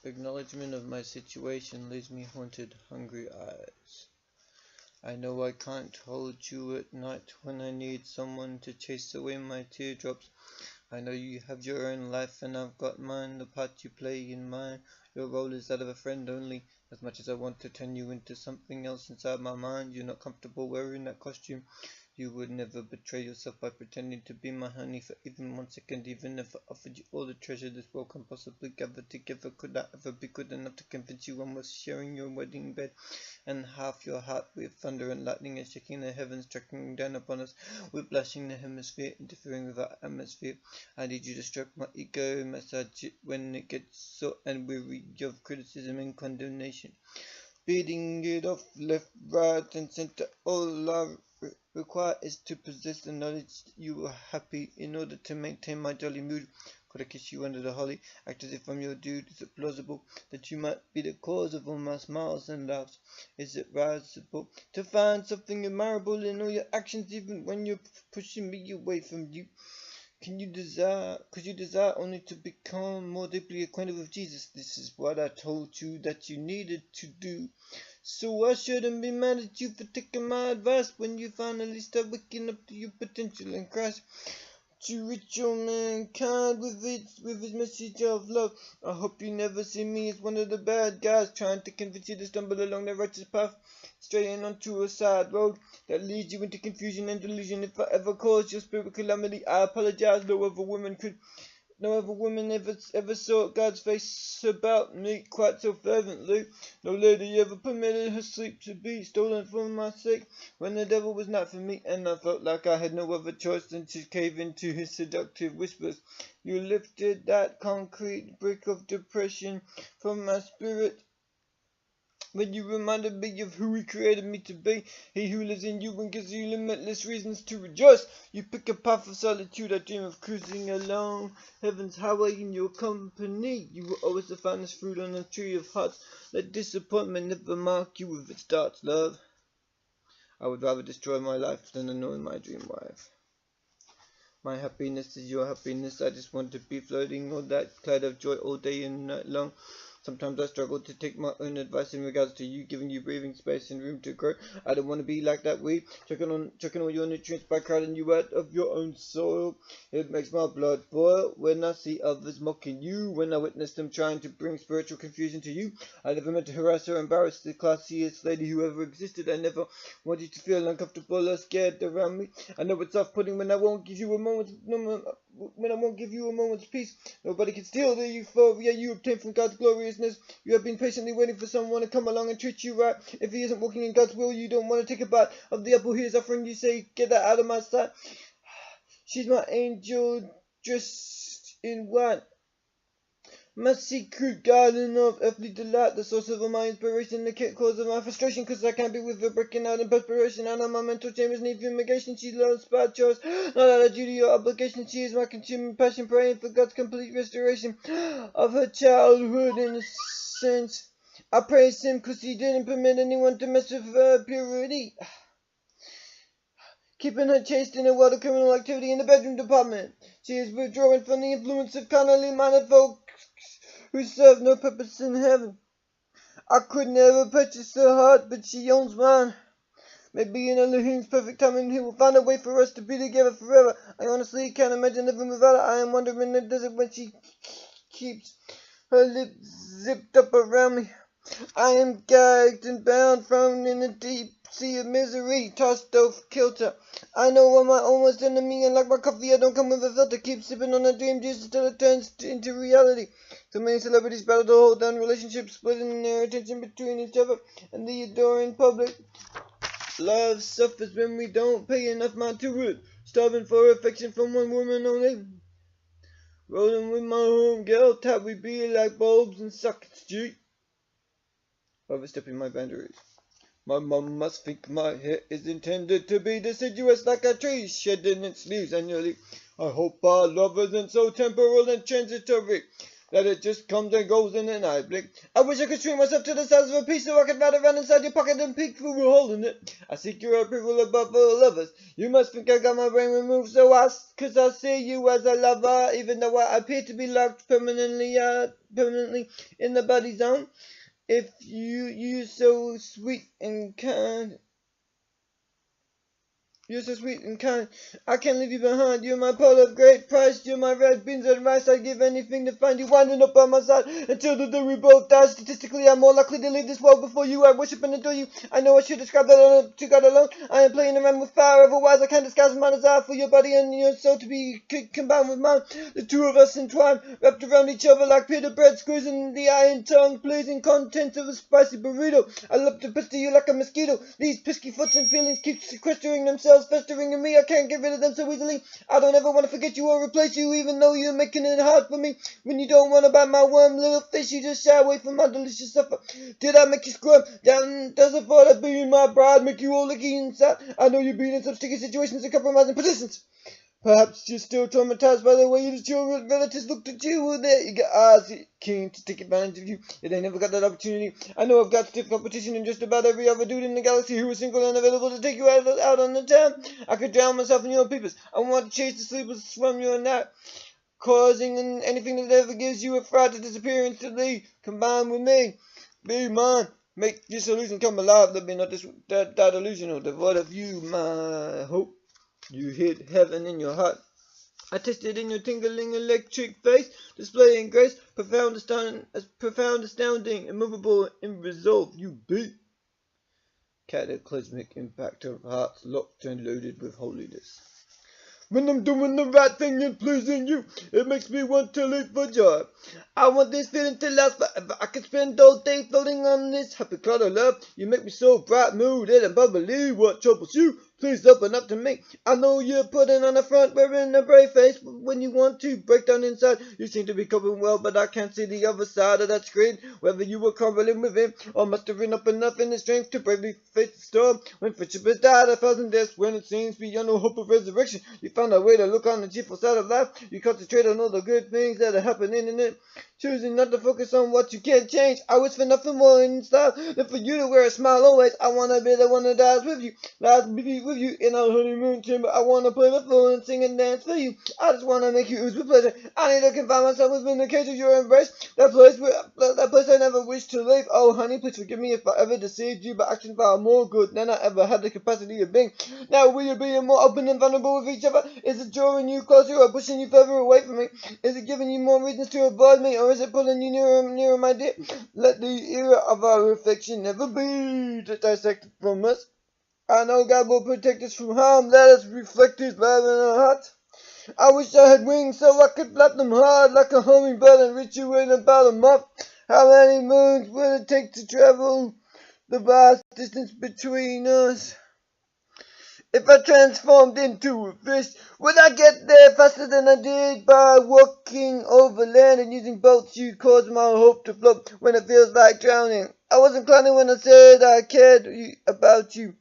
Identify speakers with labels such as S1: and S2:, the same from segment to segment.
S1: Acknowledgement of my situation leaves me haunted, hungry eyes. I know I can't hold you at night when I need someone to chase away my teardrops. I know you have your own life and I've got mine, the part you play in mine. Your role is that of a friend only. As much as I want to turn you into something else inside my mind, you're not comfortable wearing that costume. You would never betray yourself by pretending to be my honey for even 1 second, even if I offered you all the treasure this world can possibly gather together. Could I ever be good enough to convince you I'm worth sharing your wedding bed and half your heart with thunder and lightning and shaking the heavens, striking down upon us, whiplashing the hemisphere, interfering with our atmosphere? I need you to stroke my ego, massage it when it gets so and weary of criticism and condemnation, beating it off left, right, and center. All I require is to possess the knowledge that you are happy in order to maintain my jolly mood. Could I kiss you under the holly, act as if I'm your dude? Is it plausible that you might be the cause of all my smiles and laughs? Is it risible to find something admirable in all your actions, even when you're pushing me away from you? Could you desire only to become more deeply acquainted with Jesus? This is what I told you that you needed to do. So I shouldn't be mad at you for taking my advice when you finally start waking up to your potential in Christ. To reach your mankind with his message of love. I hope you never see me as one of the bad guys trying to convince you to stumble along the righteous path, straying onto a side road that leads you into confusion and delusion. If I ever caused your spirit calamity, I apologize. No other woman ever saw God's face about me quite so fervently. No lady ever permitted her sleep to be stolen for my sake when the devil was not for me, and I felt like I had no other choice than to cave into his seductive whispers. You lifted that concrete brick of depression from my spirit when you reminded me of who he created me to be. He who lives in you and gives you limitless reasons to rejoice. You pick a path of solitude. I dream of cruising along heaven's highway in your company. You were always the finest fruit on the tree of hearts. Let disappointment never mark you with its darts, love. I would rather destroy my life than annoy my dream wife. My happiness is your happiness. I just want to be floating on that cloud of joy all day and night long. Sometimes I struggle to take my own advice in regards to you, giving you breathing space and room to grow. I don't want to be like that weed, chucking all your nutrients by crowding you out of your own soil. It makes my blood boil when I see others mocking you, when I witness them trying to bring spiritual confusion to you. I never meant to harass or embarrass the classiest lady who ever existed. I never want you to feel uncomfortable or scared around me. I know it's off-putting when I won't give you a moment's peace. Nobody can steal the euphoria you obtain from God's gloriousness. You have been patiently waiting for someone to come along and treat you right. If he isn't walking in God's will, you don't want to take a bite of the apple he is offering you. Say, get that out of my sight. She's my angel dressed in white. My secret garden of earthly delight, the source of all my inspiration, the cause of my frustration, cause I can't be with her, breaking out in perspiration. I know my mental chambers need fumigation. She loves by choice, not out of duty or obligation. She is my consuming passion, praying for God's complete restoration of her childhood innocence. I praise him cause he didn't permit anyone to mess with her purity, keeping her chaste in a world of criminal activity in the bedroom department. She is withdrawing from the influence of carnally minded folk who serve no purpose in heaven. I could never purchase her heart, but she owns mine. Maybe in Elohim's perfect timing, he will find a way for us to be together forever. I honestly can't imagine living without her. I am wandering in the desert when she keeps her lips zipped up around me. I am gagged and bound, thrown in a deep sea of misery, tossed off kilter. I know I'm my own worst enemy, and like my coffee, I don't come with a filter. Keep sipping on a dream juice until it turns into reality. So many celebrities battle to hold down relationships, splitting their attention between each other and the adoring public. Love suffers when we don't pay enough mind to it, starving for affection from one woman only. Rolling with my home girl, type we be like bulbs and sockets, G. Overstepping my boundaries. My mum must think my hair is intended to be deciduous like a tree, shedding its leaves annually. I hope our love isn't so temporal and transitory. that it just comes and goes in an eye blink. I wish I could shrink myself to the size of a piece so I could ride around inside your pocket and peek through a hole in it. I seek your approval above all others. You must think I got my brain removed, so cause I see you as a lover, even though I appear to be locked permanently in the body zone. If you're so sweet and kind. You're so sweet and kind. I can't leave you behind. You're my pearl of great price. You're my red beans and rice. I'd give anything to find you winding up by my side until the day we both die. Statistically, I'm more likely to leave this world before you. I worship and adore you. I know I should describe that to God alone. I am playing around with fire. Otherwise, I can't disguise my desire for your body and your soul to be combined with mine. The two of us entwined, wrapped around each other like pita bread, squeezing the iron tongue, pleasing contents of a spicy burrito. I love to pester you like a mosquito. These pesky thoughts and feelings keep sequestering themselves, festering in me. I can't get rid of them so easily. I don't ever want to forget you or replace you, even though you're making it hard for me. When you don't want to bite my warm little face, you just shy away from my delicious supper. Did I make you squirm? Does the thought of being my bride make you all licky inside? I know you've been in some sticky situations and compromising positions. Perhaps you're still traumatized by the way that your relatives looked at you. Well, there you got eyes keen to take advantage of you. Yet they never got that opportunity. I know I've got stiff competition in just about every other dude in the galaxy who is single and available to take you out on the town. I could drown myself in your peepers. I want to chase the sleepers from your night, causing anything that ever gives you a fright to disappear instantly. Combine with me. Be mine. Make this illusion come alive. Let me not that illusion or devoid of you, my hope. You hid heaven in your heart. I tested in your tingling electric face, displaying grace, profound, astounding, immovable, in resolve. You be cataclysmic impact of hearts locked and loaded with holiness. When I'm doing the right thing and pleasing you, it makes me want to leap for joy. I want this feeling to last forever. I could spend all day floating on this happy cloud of love. You make me so bright, mooded and bubbly. What troubles you? Please open up to me. I know you're putting on a front, wearing a brave face, but when you want to break down inside, you seem to be coping well, but I can't see the other side of that screen. Whether you were crumbling with him, or mustering up enough in the strength to bravely face the storm. When friendship has died 1,000 deaths, when it seems beyond no hope of resurrection, you found a way to look on the cheerful side of life. You concentrate on all the good things that are happening in it, choosing not to focus on what you can't change. I wish for nothing more in style than for you to wear a smile always. I want to be the one that dies with you, lies with you in our honeymoon chamber. I want to play the fool and sing and dance for you. I just want to make you ooze with pleasure. I need to confine myself within the cage of your embrace, that place I never wish to leave. Oh honey, please forgive me if I ever deceived you by actions far more good than I ever had the capacity of being. Now will you be more open and vulnerable with each other? Is it drawing you closer or pushing you further away from me? Is it giving you more reasons to avoid me, or is it pulling you nearer, my dear? Let the era of our affection never be dissected from us. I know God will protect us from harm. Let us reflect His love in our hearts. I wish I had wings so I could flap them hard like a hummingbird and reach you in about a month. How many moons would it take to travel the vast distance between us? If I transformed into a fish, would I get there faster than I did by walking over land and using boats? You cause my hope to float when it feels like drowning. I wasn't clowning when I said I cared about you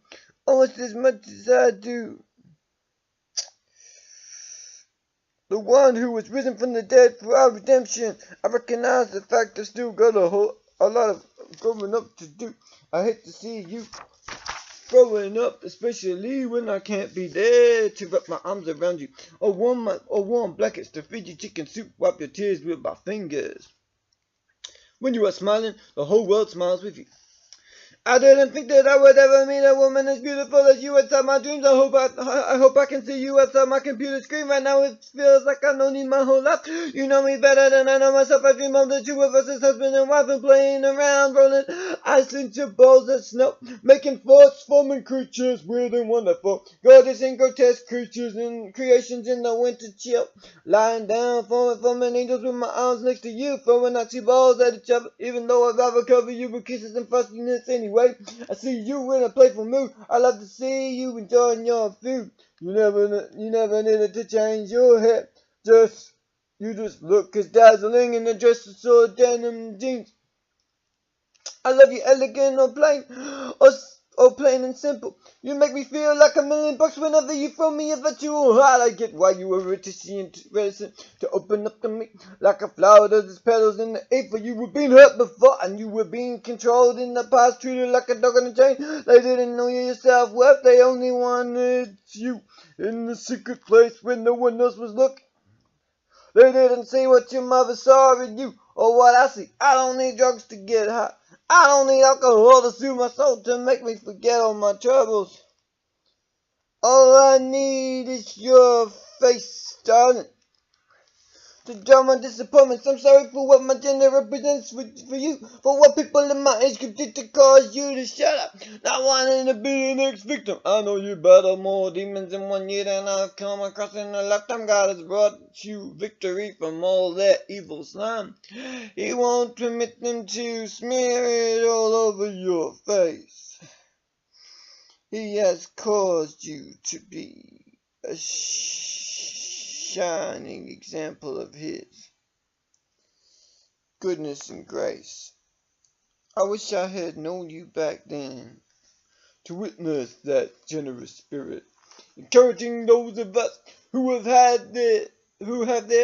S1: almost as much as I do. The one who was risen from the dead for our redemption. I recognize the fact I still got a lot of growing up to do. I hate to see you growing up, especially when I can't be there to wrap my arms around you, or warm blankets to feed you chicken soup, wipe your tears with my fingers. When you are smiling, the whole world smiles with you. I didn't think that I would ever meet a woman as beautiful as you outside my dreams. I hope I can see you outside my computer screen. Right now it feels like I've known you my whole life. You know me better than I know myself. I dream of the two of us as husband and wife and playing around, rolling ice into bowls of snow, making forts, forming creatures weird and wonderful, gorgeous and grotesque creatures and creations in the winter chill. Lying down, forming angels with my arms next to you, throwing icy balls at each other, even though I'd rather cover you with kisses and frostiness anyway. I see you in a playful mood. I love to see you enjoying your food. You never needed to change your hair. You just look as dazzling in a dress or denim jeans. I love you elegant or plain, Oh, plain and simple. You make me feel like $1,000,000 whenever you throw me a virtual heart. I get why you were reticent to open up to me. Like a flower does its petals in the air. For you were being hurt before, and you were being controlled in the past. Treated like a dog on a chain. They didn't know you self-worth. They only wanted you in the secret place when no one else was looking. They didn't see what your mother saw in you, or what I see. I don't need drugs to get high. I don't need alcohol to soothe my soul, to make me forget all my troubles. All I need is your face, darling, to drown my disappointments. I'm sorry for what my gender represents for you, for what people in my age group did to cause you to shut up. Not wanting to be the next victim. I know you battle more demons in 1 year than I've come across in a lifetime. God has brought you victory from all that evil slime. He won't permit them to smear it all over your face. He has caused you to be a shining example of His goodness and grace. I wish I had known you back then to witness that generous spirit, encouraging those of us who have their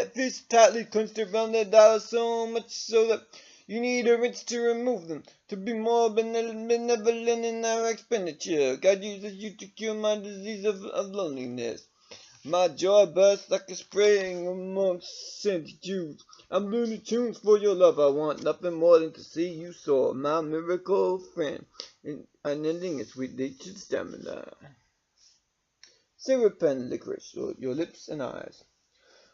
S1: fists tightly clenched around their dollars, so much so that you need a rinse to remove them, to be more benevolent in our expenditure. God uses you to cure my disease of loneliness. My joy bursts like a spring amongst sainted Jews. I'm Looney Tunes for your love. I want nothing more than to see you soar, my miracle friend, and unending a sweet-natured stamina. Syrup and licorice, your lips and eyes.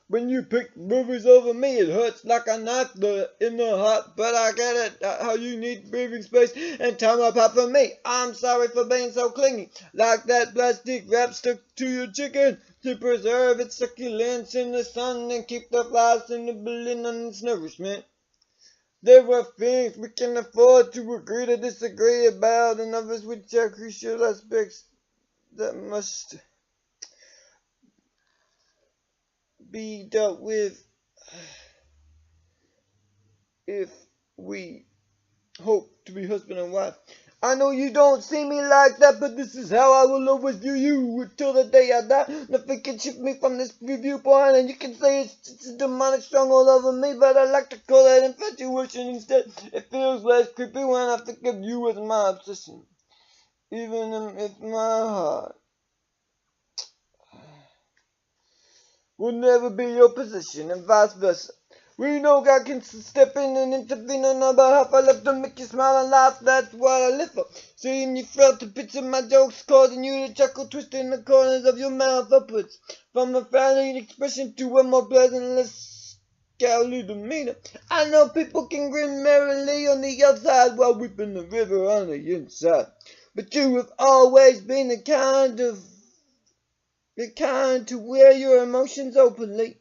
S1: When you pick movies over me, it hurts like a knife in the heart, but I get it, how you need breathing space and time apart from me. I'm sorry for being so clingy, like that plastic wrap stuck to your chicken, to preserve its succulence in the sun and keep the flies in the building on its nourishment. There were things we can afford to agree to disagree about, and others which are crucial aspects that must be dealt with if we hope to be husband and wife. I know you don't see me like that, but this is how I will always view you until the day I die. Nothing can shift me from this viewpoint, and you can say it's a demonic stronghold over me, but I like to call it infatuation instead. It feels less creepy when I think of you as my obsession, even if my heart will never be your position, and vice versa. We know God can step in and intervene on our behalf. I love to make you smile and laugh, that's what I live for. Seeing you felt the bits of my jokes, causing you to chuckle, twisting the corners of your mouth upwards. From a frowning expression to a more pleasant, less scowly demeanor. I know people can grin merrily on the outside while weeping the river on the inside. But you have always been the kind to wear your emotions openly,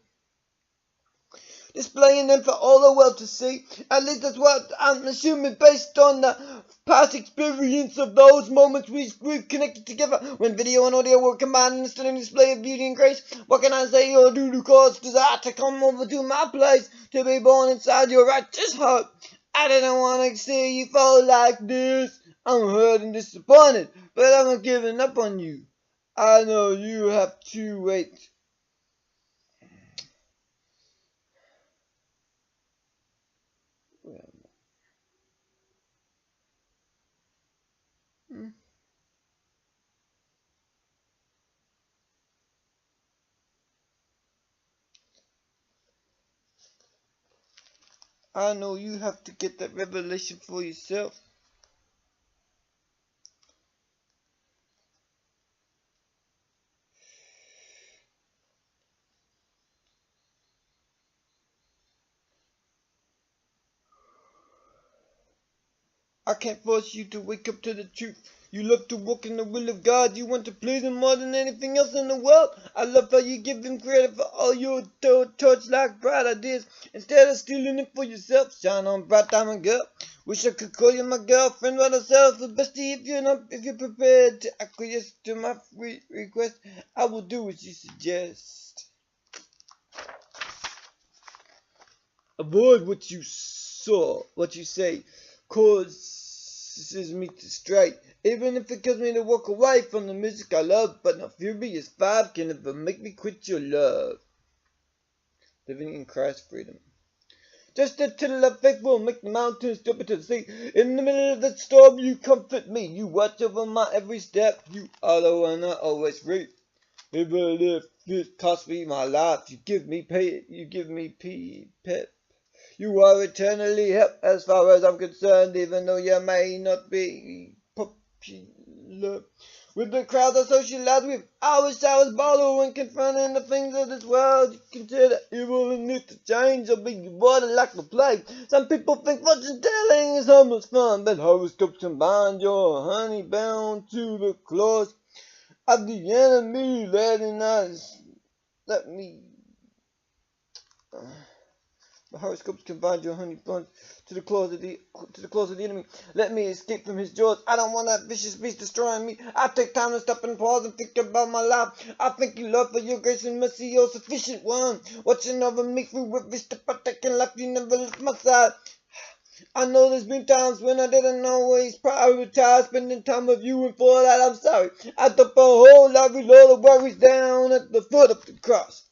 S1: displaying them for all the world to see. At least that's what I'm assuming based on the past experience of those moments we've connected together. When video and audio were combined in a stunning display of beauty and grace. What can I say or do to cause desire to come over to my place, to be born inside your righteous heart? I didn't want to see you fall like this. I'm hurt and disappointed, but I'm not giving up on you. I know you have to wait. I know you have to get that revelation for yourself. I can't force you to wake up to the truth. You love to walk in the will of God. You want to please Him more than anything else in the world. I love how you give Him credit for all your torch-like bright ideas instead of stealing it for yourself. Shine on, bright diamond girl. Wish I could call you my girlfriend, but myself the bestie. If you're prepared to acquiesce to my request, I will do what you suggest. Avoid what you say causes sends me to straight. Even if it kills me to walk away from the music I love, but no furious five can ever make me quit your love. Living in Christ's freedom. Just a tittle of faith will make the mountains jump into the sea. In the middle of the storm, you comfort me. You watch over my every step. You are the one I always free. Even if it costs me my life, you give me pay. You give me pep. You are eternally help as far as I'm concerned, even though you may not be popular with the crowd that socialize with. I wish I was bolder when confronting the things of this world. You consider evil and need to change or be avoided like the plague. Some people think fortune telling is almost fun, but horoscopes combine your honey bound to the claws of the enemy, letting us let me. The horoscopes can bind your honey buns to the claws of the enemy. Let me escape from his jaws. I don't want that vicious beast destroying me. I take time to stop and pause and think about my life. I thank you, Lord, for your grace and mercy, your sufficient one. Watching over me through every step I take in life, you never left my side. I know there's been times when I didn't always prioritize spending time with you, and for that I'm sorry. I dump a whole lot of all the worries down at the foot of the cross.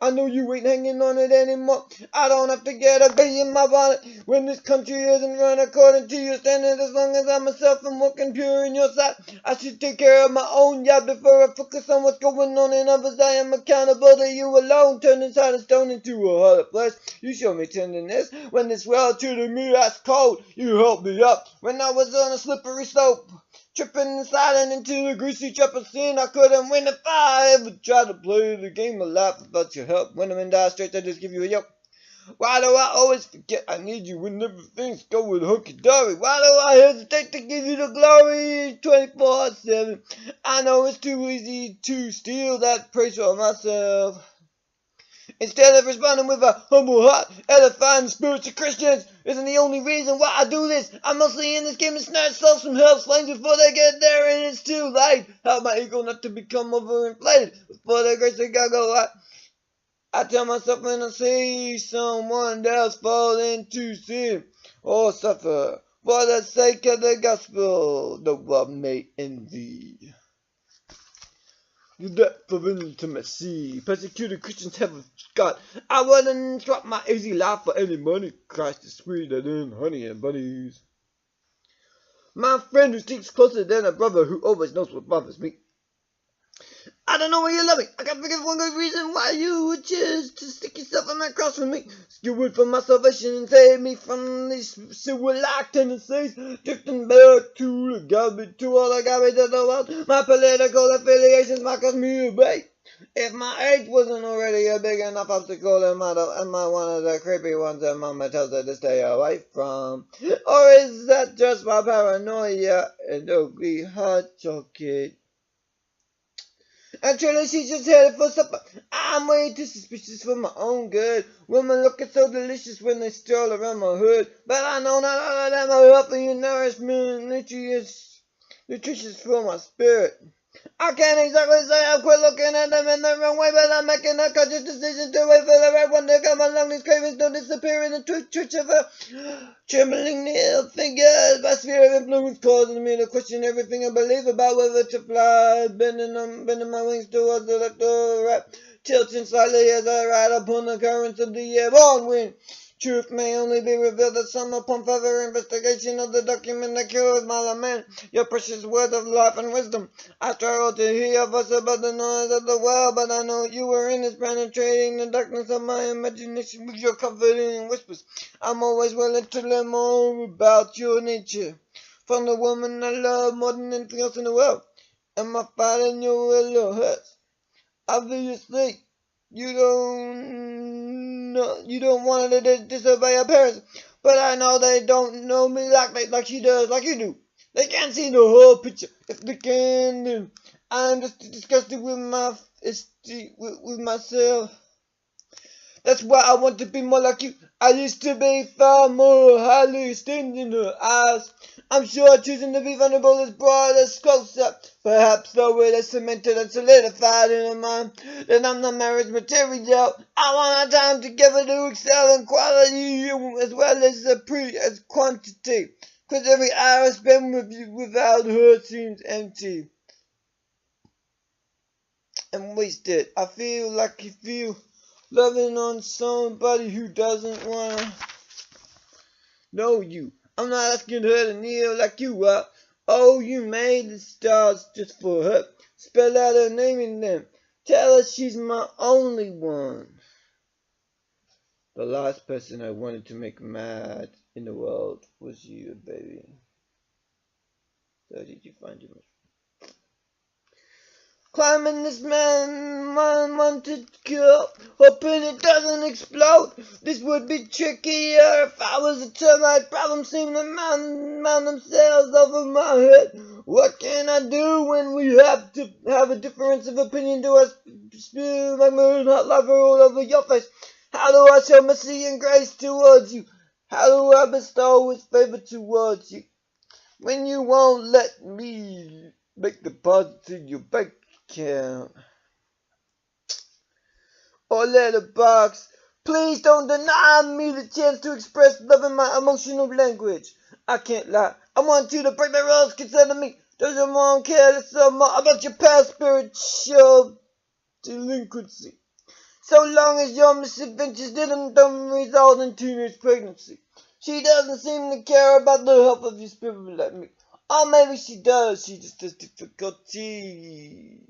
S1: I know you ain't hanging on it anymore. I don't have to get a bee in my bonnet when this country isn't run according to your standards. As long as I'm myself and walking pure in your sight, I should take care of my own job before I focus on what's going on in others. I am accountable to you alone, turning side of stone into a harder place. You show me tenderness when this world treated me as cold. You helped me up when I was on a slippery slope, tripping and sliding into a greasy trap of sin. I couldn't win if I ever tried to play the game of life without your help. When I'm in dire straits, I just give you a yelp. Why do I always forget I need you when everything's going hunky-dory? Why do I hesitate to give you the glory 24/7? I know it's too easy to steal that praise for myself. Instead of responding with a humble heart, edifying the spirits of Christians isn't the only reason why I do this. I'm mostly in this game to snatch souls from hell's flames before they get there and it's too late. Help my ego not to become overinflated. Before the grace of God go out, I tell myself when I see someone else fall into sin or suffer for the sake of the gospel, the world may envy. The depth of intimacy persecuted Christians have got. I wouldn't swap my easy life for any money. Christ is sweeter than honey and bunnies. My friend who sticks closer than a brother who always knows what bothers me. I don't know why you love me. I can't think of one good reason why you would choose to stick yourself on that cross with me. You would for my salvation and save me from these sewer-like tendencies, drifting back to the garbage, to all the garbage of the world. My political affiliations might cause me a break. If my age wasn't already a big enough obstacle, am I one of the creepy ones that Mama tells her to stay away from? Or is that just my paranoia and ugly hot chocolate? Actually, she's just headed for supper. I'm way too suspicious for my own good. Women looking so delicious when they stroll around my hood. But I know not all of them are healthy and nourishment, nutritious for my spirit. I can't exactly say I've quit looking at them in the wrong way, but I'm making a conscious decision to wait for the right one to come along. These cravings don't disappear in the twitch of a trembling nail fingers. My sphere of influence causes me to question everything I believe about whether to fly, bending my wings towards the left or right, tilting slightly as I ride upon the currents of the airborne wind. Truth may only be revealed at some upon further investigation of the document that cures my lament. Your precious word of life and wisdom. I struggle to hear your voice above the noise of the world, but I know you are in this, penetrating the darkness of my imagination with your comforting whispers. I'm always willing to learn more about your nature from the woman I love more than anything else in the world. Am I fighting your will or hers? Obviously, you don't want her to disobey her parents, but I know they don't know me like she does, like you do. They can't see the whole picture. If they can, then I'm just disgusted with myself. That's why I want to be more like you. I used to be far more highly esteemed in her eyes. I'm sure choosing to be vulnerable has brought us closer. Perhaps though it has cemented and solidified in her mind that I'm the marriage material. I want our time together to excel in quality as well as quantity. 'cause every hour spent with you without her seems empty and wasted. I feel like you feel loving on somebody who doesn't wanna know you. I'm not asking her to kneel like you are. Oh, you made the stars just for her. Spell out her name in them. Tell her she's my only one. The last person I wanted to make mad in the world was you, baby. So did you find your climbing this man wanted girl, hoping it doesn't explode. This would be trickier if I was a termite. Problems seem to mount themselves over my head. What can I do when we have to have a difference of opinion? Do I spill my moon hot lava all over your face? How do I show mercy and grace towards you? How do I bestow his favor towards you when you won't let me make deposits in your bank account or letterbox? Please don't deny me the chance to express love in my emotional language. I can't lie. I want you to break the rules concerning me. Doesn't want careless or more about your past spiritual delinquency. So long as your misadventures don't result in teenage pregnancy. She doesn't seem to care about the health of your spirit like me. Or maybe she does. She just has difficulty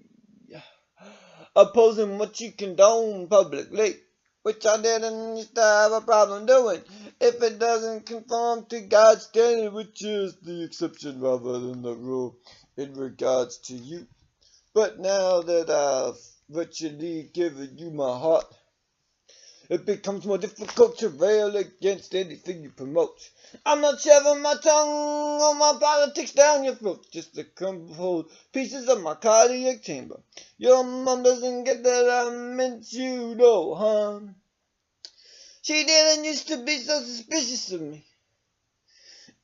S1: opposing what you condone publicly, which I didn't used to have a problem doing, if it doesn't conform to God's standard, which is the exception rather than the rule in regards to you. But now that I've virtually given you my heart, it becomes more difficult to rail against anything you promote. I'm not shoving my tongue or my politics down your throat, just to crumble pieces of my cardiac chamber. Your mom doesn't get that I meant you no harm. She didn't used to be so suspicious of me.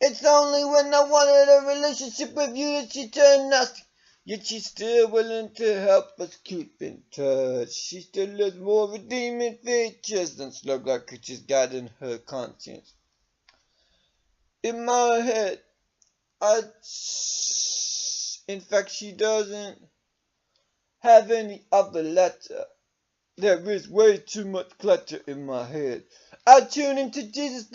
S1: It's only when I wanted a relationship with you that she turned nasty. Yet she's still willing to help us keep in touch. She still has more redeeming features than slug-like creatures guiding her conscience. In my head, in fact, she doesn't have any other letter. There is way too much clutter in my head. I tune into Jesus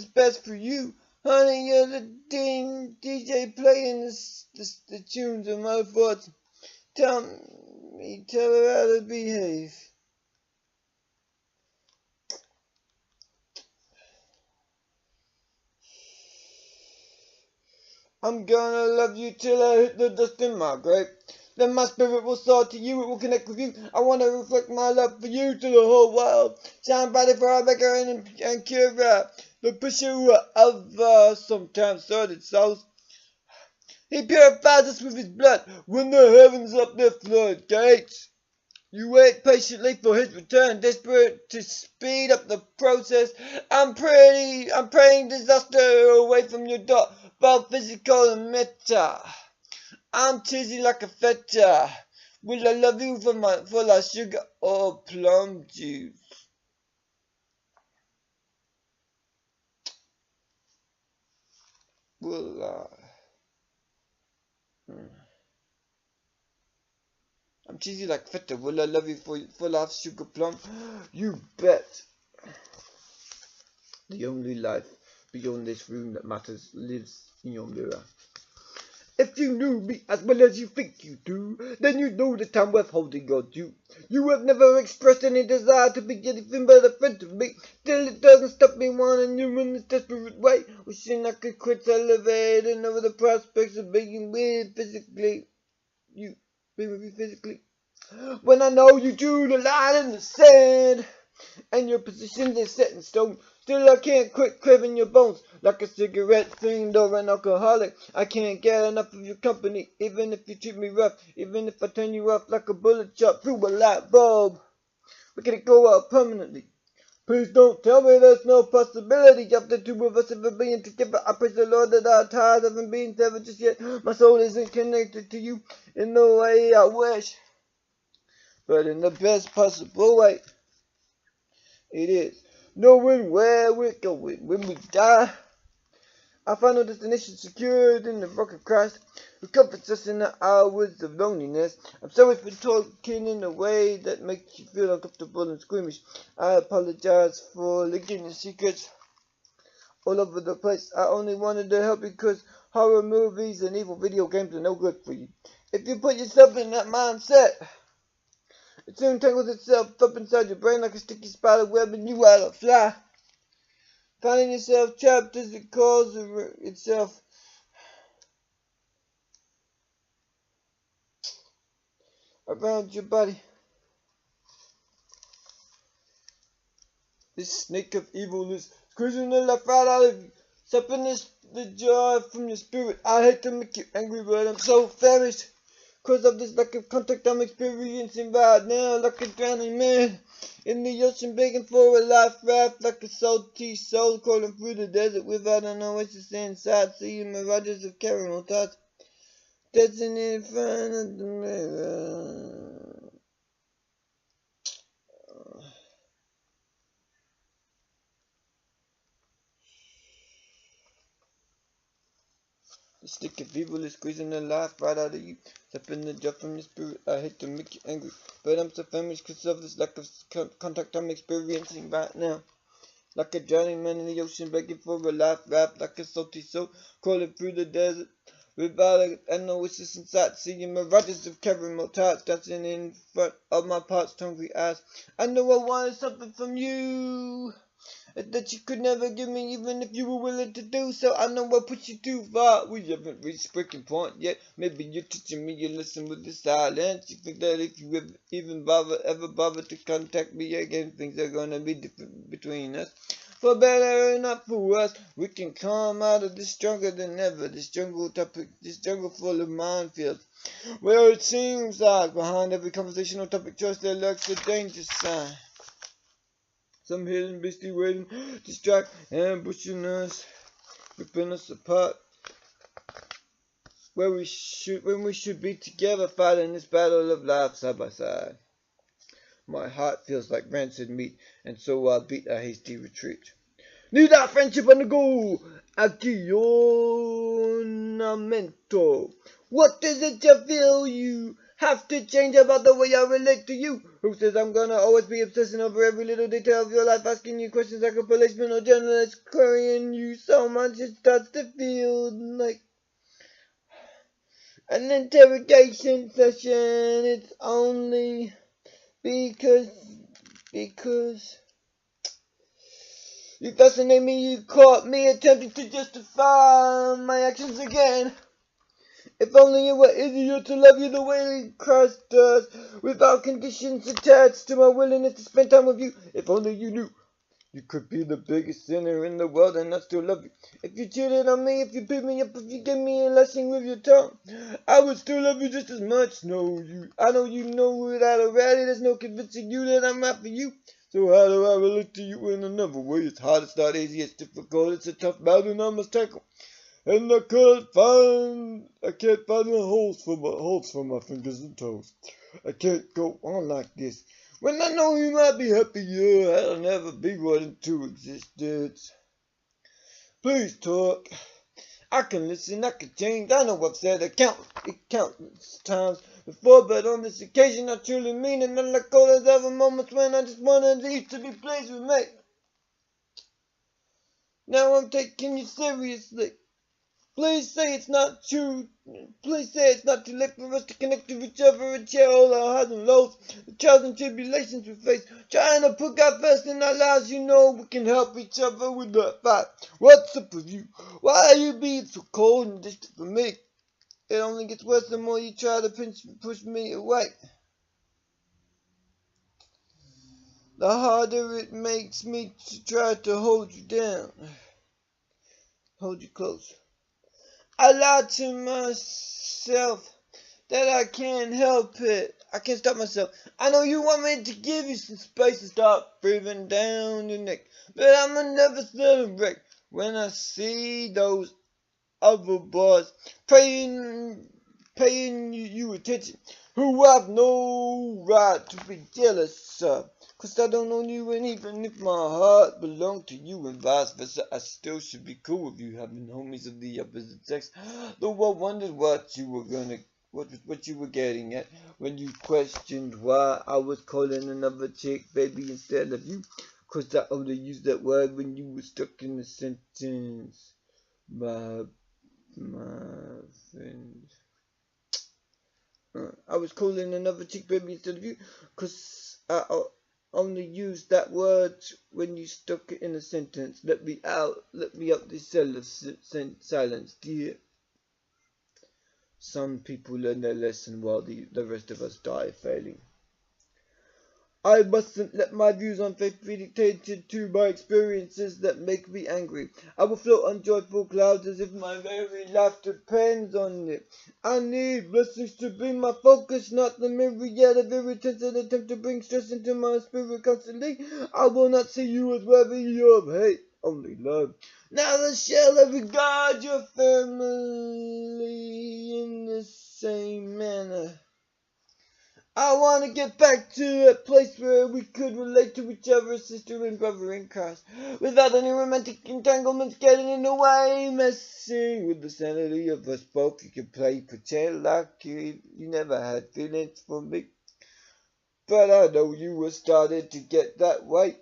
S1: best for you. Honey, you're the DJ playing the tunes of my thoughts. Tell her how to behave. I'm gonna love you till I hit the dust in my grave. Then my spirit will soar to you, it will connect with you. I want to reflect my love for you to the whole world. Shine brightly for our maker and curer, the pursuer of sometimes sordid souls. He purifies us with his blood when the heavens up their floodgates. You wait patiently for his return, desperate to speed up the process. I'm praying disaster away from your door, both physical and mental. I'm cheesy like a feta. Will I love you for like sugar or plum juice? Will I? I'm cheesy like feta. Will I love you for life, sugar plum? You bet. The only life beyond this room that matters lives in your mirror. If you knew me as well as you think you do, then you'd know that I'm worth holding on to. You have never expressed any desire to be anything but a friend to me. Still, it doesn't stop me wanting you in this desperate way. Wishing I could quit salivating over the prospects of being with physically. Being with you physically. When I know you drew the line in the sand, and your position is set in stone. Still I can't quit craving your bones, like a cigarette fiend or an alcoholic. I can't get enough of your company, even if you treat me rough, even if I turn you off like a bullet shot through a light bulb. We're gonna go out permanently. Please don't tell me there's no possibility of the two of us ever being together. I praise the Lord that our ties haven't been severed just yet. My soul isn't connected to you in the way I wish, but in the best possible way. It is knowing where we're going when we die. Our final destination secured in the rock of Christ, who comforts us in the hours of loneliness. I'm sorry for talking in a way that makes you feel uncomfortable and squeamish. I apologize for leaking your secrets all over the place. I only wanted to help you because horror movies and evil video games are no good for you. If you put yourself in that mindset, it soon tangles itself up inside your brain like a sticky spider web and you out of fly. Finding yourself trapped as it calls itself. Around your body. This snake of evil is squeezing the life right out of you, sucking the joy from your spirit. I hate to make you angry, but I'm so famished because of this lack of contact I'm experiencing right now, like a drowning man in the ocean, begging for a life raft, like a salty soul crawling through the desert without an oasis inside, seeing mirages of caramel tots dancing in front of the mirror. The stick of evil is squeezing the life right out of you, sucking the joy from your spirit. I hate to make you angry, but I'm so famished because of this lack of contact I'm experiencing right now. Like a drowning man in the ocean, begging for a life raft, like a salty soul crawling through the desert without an oasis inside, seeing mirages of caramel tarts dancing in front of my parched, hungry eyes. I know I wanted something from you that you could never give me, even if you were willing to do so. I know I pushed you too far. We haven't reached breaking point yet. Maybe you're teaching me your lesson with the silence. You think that if you ever bother to contact me again, things are gonna be different between us. For better or not for worse, we can come out of this stronger than ever. This jungle full of minefields, where it seems like behind every conversational topic choice there lurks a danger sign. Some hidden beastie waiting to strike, ambushing us, ripping us apart. When we should be together, fighting this battle of life side by side. My heart feels like rancid meat, and so I beat a hasty retreat. Need our friendship on the go, aggiornamento. What is it you feel you have to change about the way I relate to you? Who says I'm gonna always be obsessing over every little detail of your life, asking you questions like a policeman or journalist, querying you so much it starts to feel like an interrogation session. It's only because you fascinate me. You caught me attempting to justify my actions again. If only it were easier to love you the way Christ does, without conditions attached to my willingness to spend time with you. If only you knew you could be the biggest sinner in the world and I still love you. If you cheated on me, if you beat me up, if you gave me a lesson with your tongue, I would still love you just as much. I know you know that already. There's no convincing you that I'm right for you. So how do I relate to you in another way? It's hard, it's not easy, it's difficult, it's a tough mountain I must tackle. And I can't find the holes for my fingers and toes. I can't go on like this. When I know you might be happier, I'll never be brought into existence. Please talk. I can listen, I can change. I know I've said it countless times before, but on this occasion I truly mean it. Unlike all those other moments when I just wanted you to be pleased with me. Now I'm taking you seriously. Please say it's not true. Please say it's not too late for us to connect with each other and share all our highs and lows, the trials and tribulations we face. Trying to put God first in our lives, you know we can help each other with that fight. What's up with you? Why are you being so cold and distant from me? It only gets worse the more you try to push me away. The harder it makes me to try to hold you down, hold you close. I lied to myself that I can't help it. I can't stop myself. I know you want me to give you some space to stop breathing down your neck, but I'ma never celebrate when I see those other boys paying you attention, who have no right to be jealous of. 'Cause I don't own you, and even if my heart belonged to you and vice versa, I still should be cool with you having homies of the opposite sex. Though I wondered what you were getting at when you questioned why I was calling another chick baby instead of you. 'Cause I only used that word when you were stuck in a sentence. My friend. I was calling another chick baby instead of you. 'Cause I only used that word when you stuck it in a sentence. Let me out this cell of silence, dear. Some people learn their lesson while the rest of us die failing. I mustn't let my views on faith be dictated to by experiences that make me angry. I will float on joyful clouds as if my very life depends on it. I need blessings to be my focus, not the myriad of irritants that attempt to bring stress into my spirit constantly. I will not see you as worthy of hate, only love. Neither shall I regard your family in the same manner. I want to get back to a place where we could relate to each other as sister and brother in Christ, without any romantic entanglements getting in the way, messing with the sanity of us both. You can pretend like you never had feelings for me, but I know you were starting to get that way.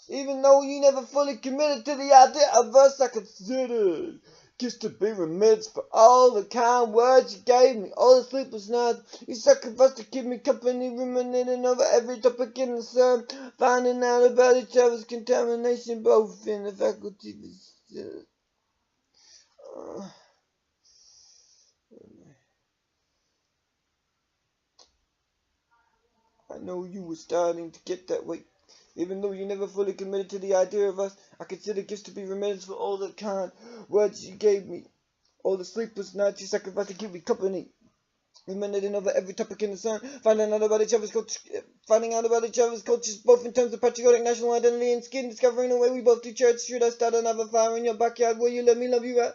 S1: Even though you never fully committed to the idea of us, I considered just to be remiss for all the kind words you gave me, all the sleepless nights you sacrificed to keep me company, ruminating over every topic in the sun, finding out about each other's contamination, both in the faculty. I know you were starting to get that way. Even though you never fully committed to the idea of us, I consider gifts to be remittance for all the kind words you gave me, all the sleepless nights you sacrificed to keep me company, ruminating over every topic in the sun, finding out about each other's cultures, both in terms of patriotic national identity and skin, discovering the way we both do church. Should I start another fire in your backyard? Will you let me love you right?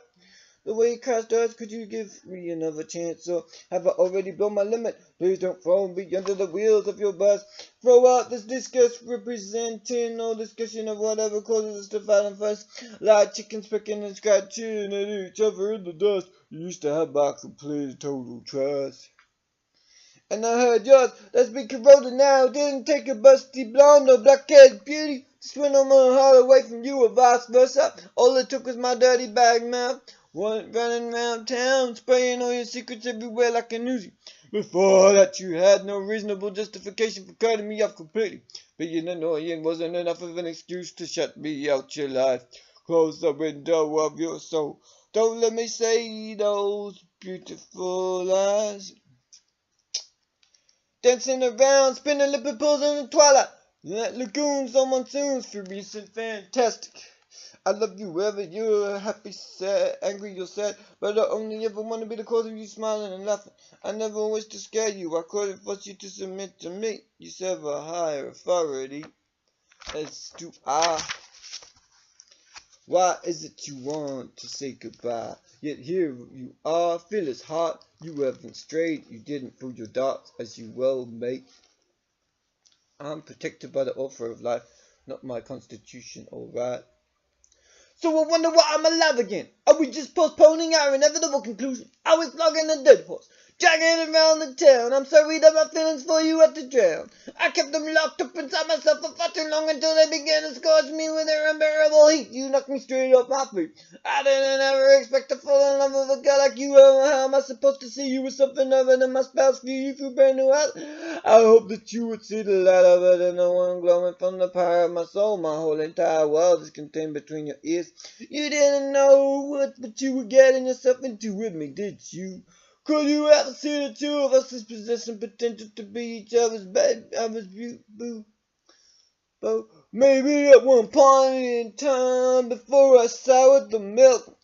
S1: The way Christ does, could you give me another chance, or have I already blown my limit? Please don't throw me under the wheels of your bus. Throw out this disgust representing no discussion of whatever causes us to fight and fuss, like chickens picking and scratching at each other in the dust. You used to have my complete total trust. And I heard yours that's been corroded now. Didn't take a busty blonde or black-haired beauty to swindle my heart away from you, or vice versa. All it took was my dirty bag mouth. Running around town, spraying all your secrets everywhere like an Uzi. Before that, you had no reasonable justification for cutting me off completely. Being annoying wasn't enough of an excuse to shut me out your life. Close the window of your soul. Don't let me say those beautiful lies. Dancing around, spinning lippy pools in the twilight. That lagoons on monsoons, furious and fantastic. I love you whether you're happy, sad, angry, or sad, but I only ever want to be the cause of you smiling and laughing. I never wish to scare you. I couldn't force you to submit to me. You serve a higher authority, as do I. Why is it you want to say goodbye? Yet here you are, fearless heart. You haven't strayed. You didn't throw your darts, as you well may. I'm protected by the author of life, not my constitution or right. So I wonder why I'm alive again. Are we just postponing our inevitable conclusion? Are we flogging a dead horse, dragging around the town? I'm sorry that my feelings for you have to drown. I kept them locked up inside myself for far too long until they began to scorch me with their unbearable heat. You knocked me straight off my feet. I didn't ever expect to fall in love with a guy like you. How am I supposed to see you as something other than my spouse? View you through brand new eyes. I hope that you would see the light of it in the one glowing from the power of my soul. My whole entire world is contained between your ears. You didn't know what you were getting yourself into with me, did you? Could you ever see the two of us as possessing potential to be each other's baby? I was boo. Maybe at one point in time, before I soured the milk,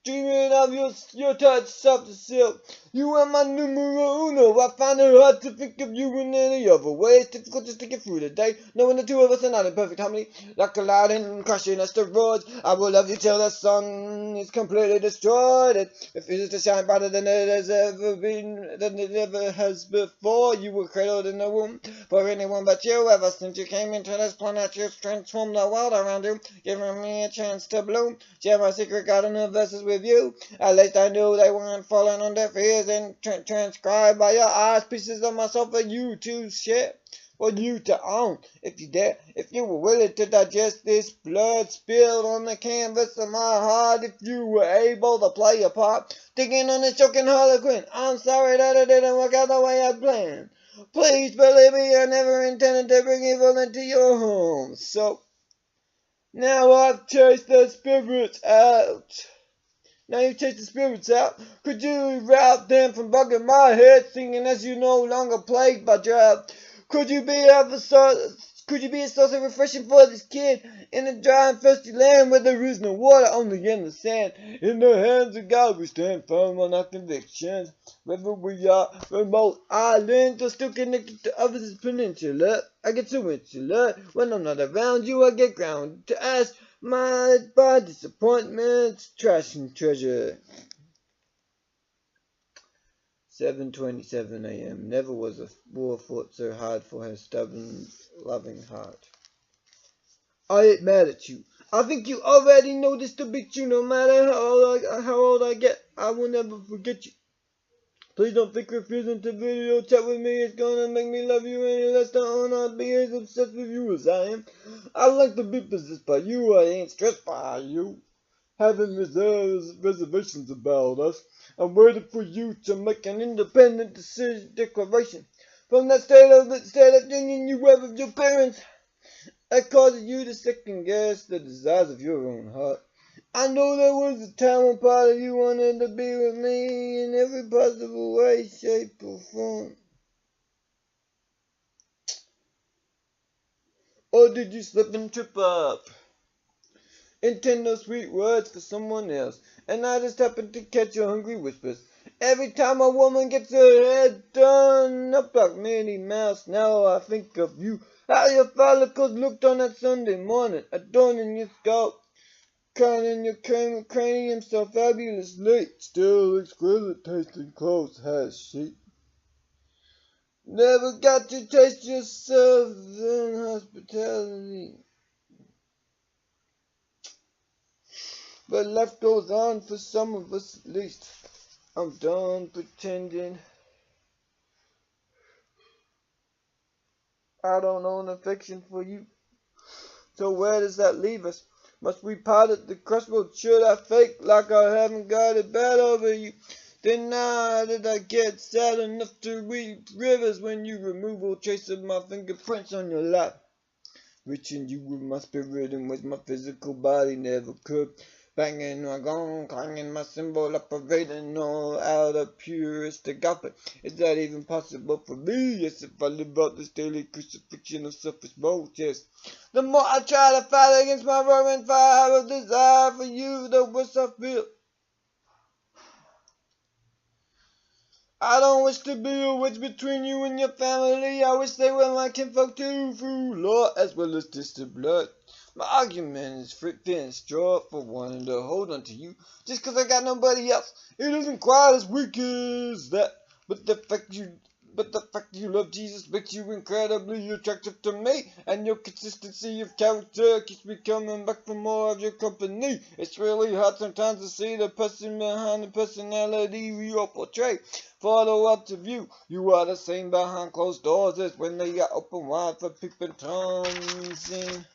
S1: dreaming of your touch, soft as silk. You are my numero uno. I find it hard to think of you in any other way. It's difficult just to get through the day, knowing the two of us are not in perfect harmony. Like a colliding, crashing asteroids, I will love you till the sun is completely destroyed. It refuses to shine brighter than it has ever been, than it ever has before. You were cradled in the womb for anyone but you. Ever since you came into this planet, you've transformed the world around you, giving me a chance to bloom. Share my secret garden of verses with you. At least I knew they weren't falling on deaf ears and transcribed by your eyes. Pieces of myself for you to share, for you to own, if you dare. If you were willing to digest this blood spilled on the canvas of my heart, if you were able to play your part, digging on this choking harlequin. I'm sorry that it didn't work out the way I planned. Please believe me, I never intended to bring evil into your home. So now I've chased the spirits out. Now you chase the spirits out. Could you route them from bugging my head, singing as you no longer plagued by drought? Could you be a source of refreshing for this kid in a dry and thirsty land where there is no water, only in the sand? In the hands of God we stand firm on our convictions. Whether we are remote islands or still connected to others' peninsula, I get so insular. When I'm not around you, I get grounded to ask my disappointments, trash and treasure. 7:27 a.m. Never was a war fought so hard for her stubborn, loving heart. I ain't mad at you. I think you already know this to be true. No matter how old I get, I will never forget you. Please don't think refusing to video chat with me is gonna make me love you any less. Don't I'll be as obsessed with you as I am. I like to be possessed by you. I ain't stressed by you. Having reservations about us. I'm waiting for you to make an independent declaration. From that state of union you have with your parents, that causes you to second guess the desires of your own heart. I know there was a time when part of you wanted to be with me in every possible way, shape, or form. Or did you slip and trip up? Intend those sweet words for someone else, and I just happened to catch your hungry whispers. Every time a woman gets her head done up like Minnie Mouse, now I think of you. How your follicles looked on that Sunday morning, adorning your scalp. Crowning your cranium so fabulously, still exquisite tasting clothes has she. Never got to taste yourself in hospitality. But life goes on for some of us at least. I'm done pretending I don't own affection for you. So where does that leave us? Must we part at the crossroads? Should I fake like I haven't got it bad over you? Then now did I get sad enough to weep rivers when you remove all trace of my fingerprints on your lap? Reaching you with my spirit in ways my physical body never could. Banging my gong, clanging my cymbal, operating all out of puristic gothic. Is that even possible for me? Yes, if I live out this daily crucifixion of selfish motives. The more I try to fight against my roaring fire of desire for you, the worse I feel. I don't wish to be a wedge between you and your family. I wish they were my kinfolk too, through law as well as distant blood. My argument is thin straw for wanting to hold on to you just 'cause I got nobody else. It isn't quite as weak as that, but the fact you love Jesus makes you incredibly attractive to me, and your consistency of character keeps me coming back for more of your company. It's really hard sometimes to see the person behind the personality you all portray. For the world to view, you are the same behind closed doors as when they are open wide for peeping tongues and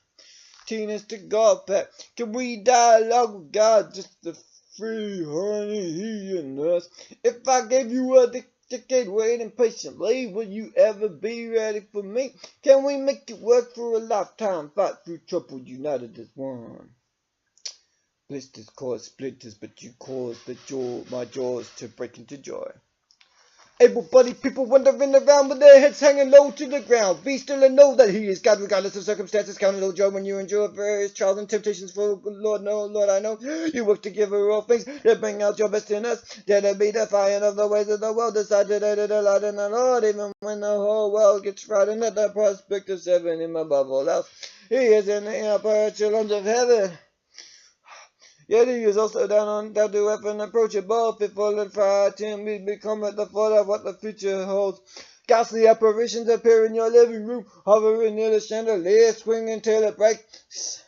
S1: teenage to God pet. Can we dialogue with God just to free honey he and us? If I gave you a decade waiting patiently, will you ever be ready for me? Can we make it work for a lifetime? Fight through trouble, united as one. Blisters cause splinters, but you cause my jaws to break into joy. Able-bodied people wandering around with their heads hanging low to the ground. Be still and know that he is God regardless of circumstances. Count it all joy when you endure various trials and temptations. For Lord, no, Lord, I know you work together all things to bring out your best in us. Dare to be defiant of the ways of the world. Decide to delight in the Lord, even when the whole world gets frightened at the prospect of serving him above all else. He is in the upper echelons of heaven. Yet he is also down to earth and approachable. People that fry at him, we become at the thought of what the future holds. Ghastly apparitions appear in your living room, hovering near the chandelier, swinging till it breaks.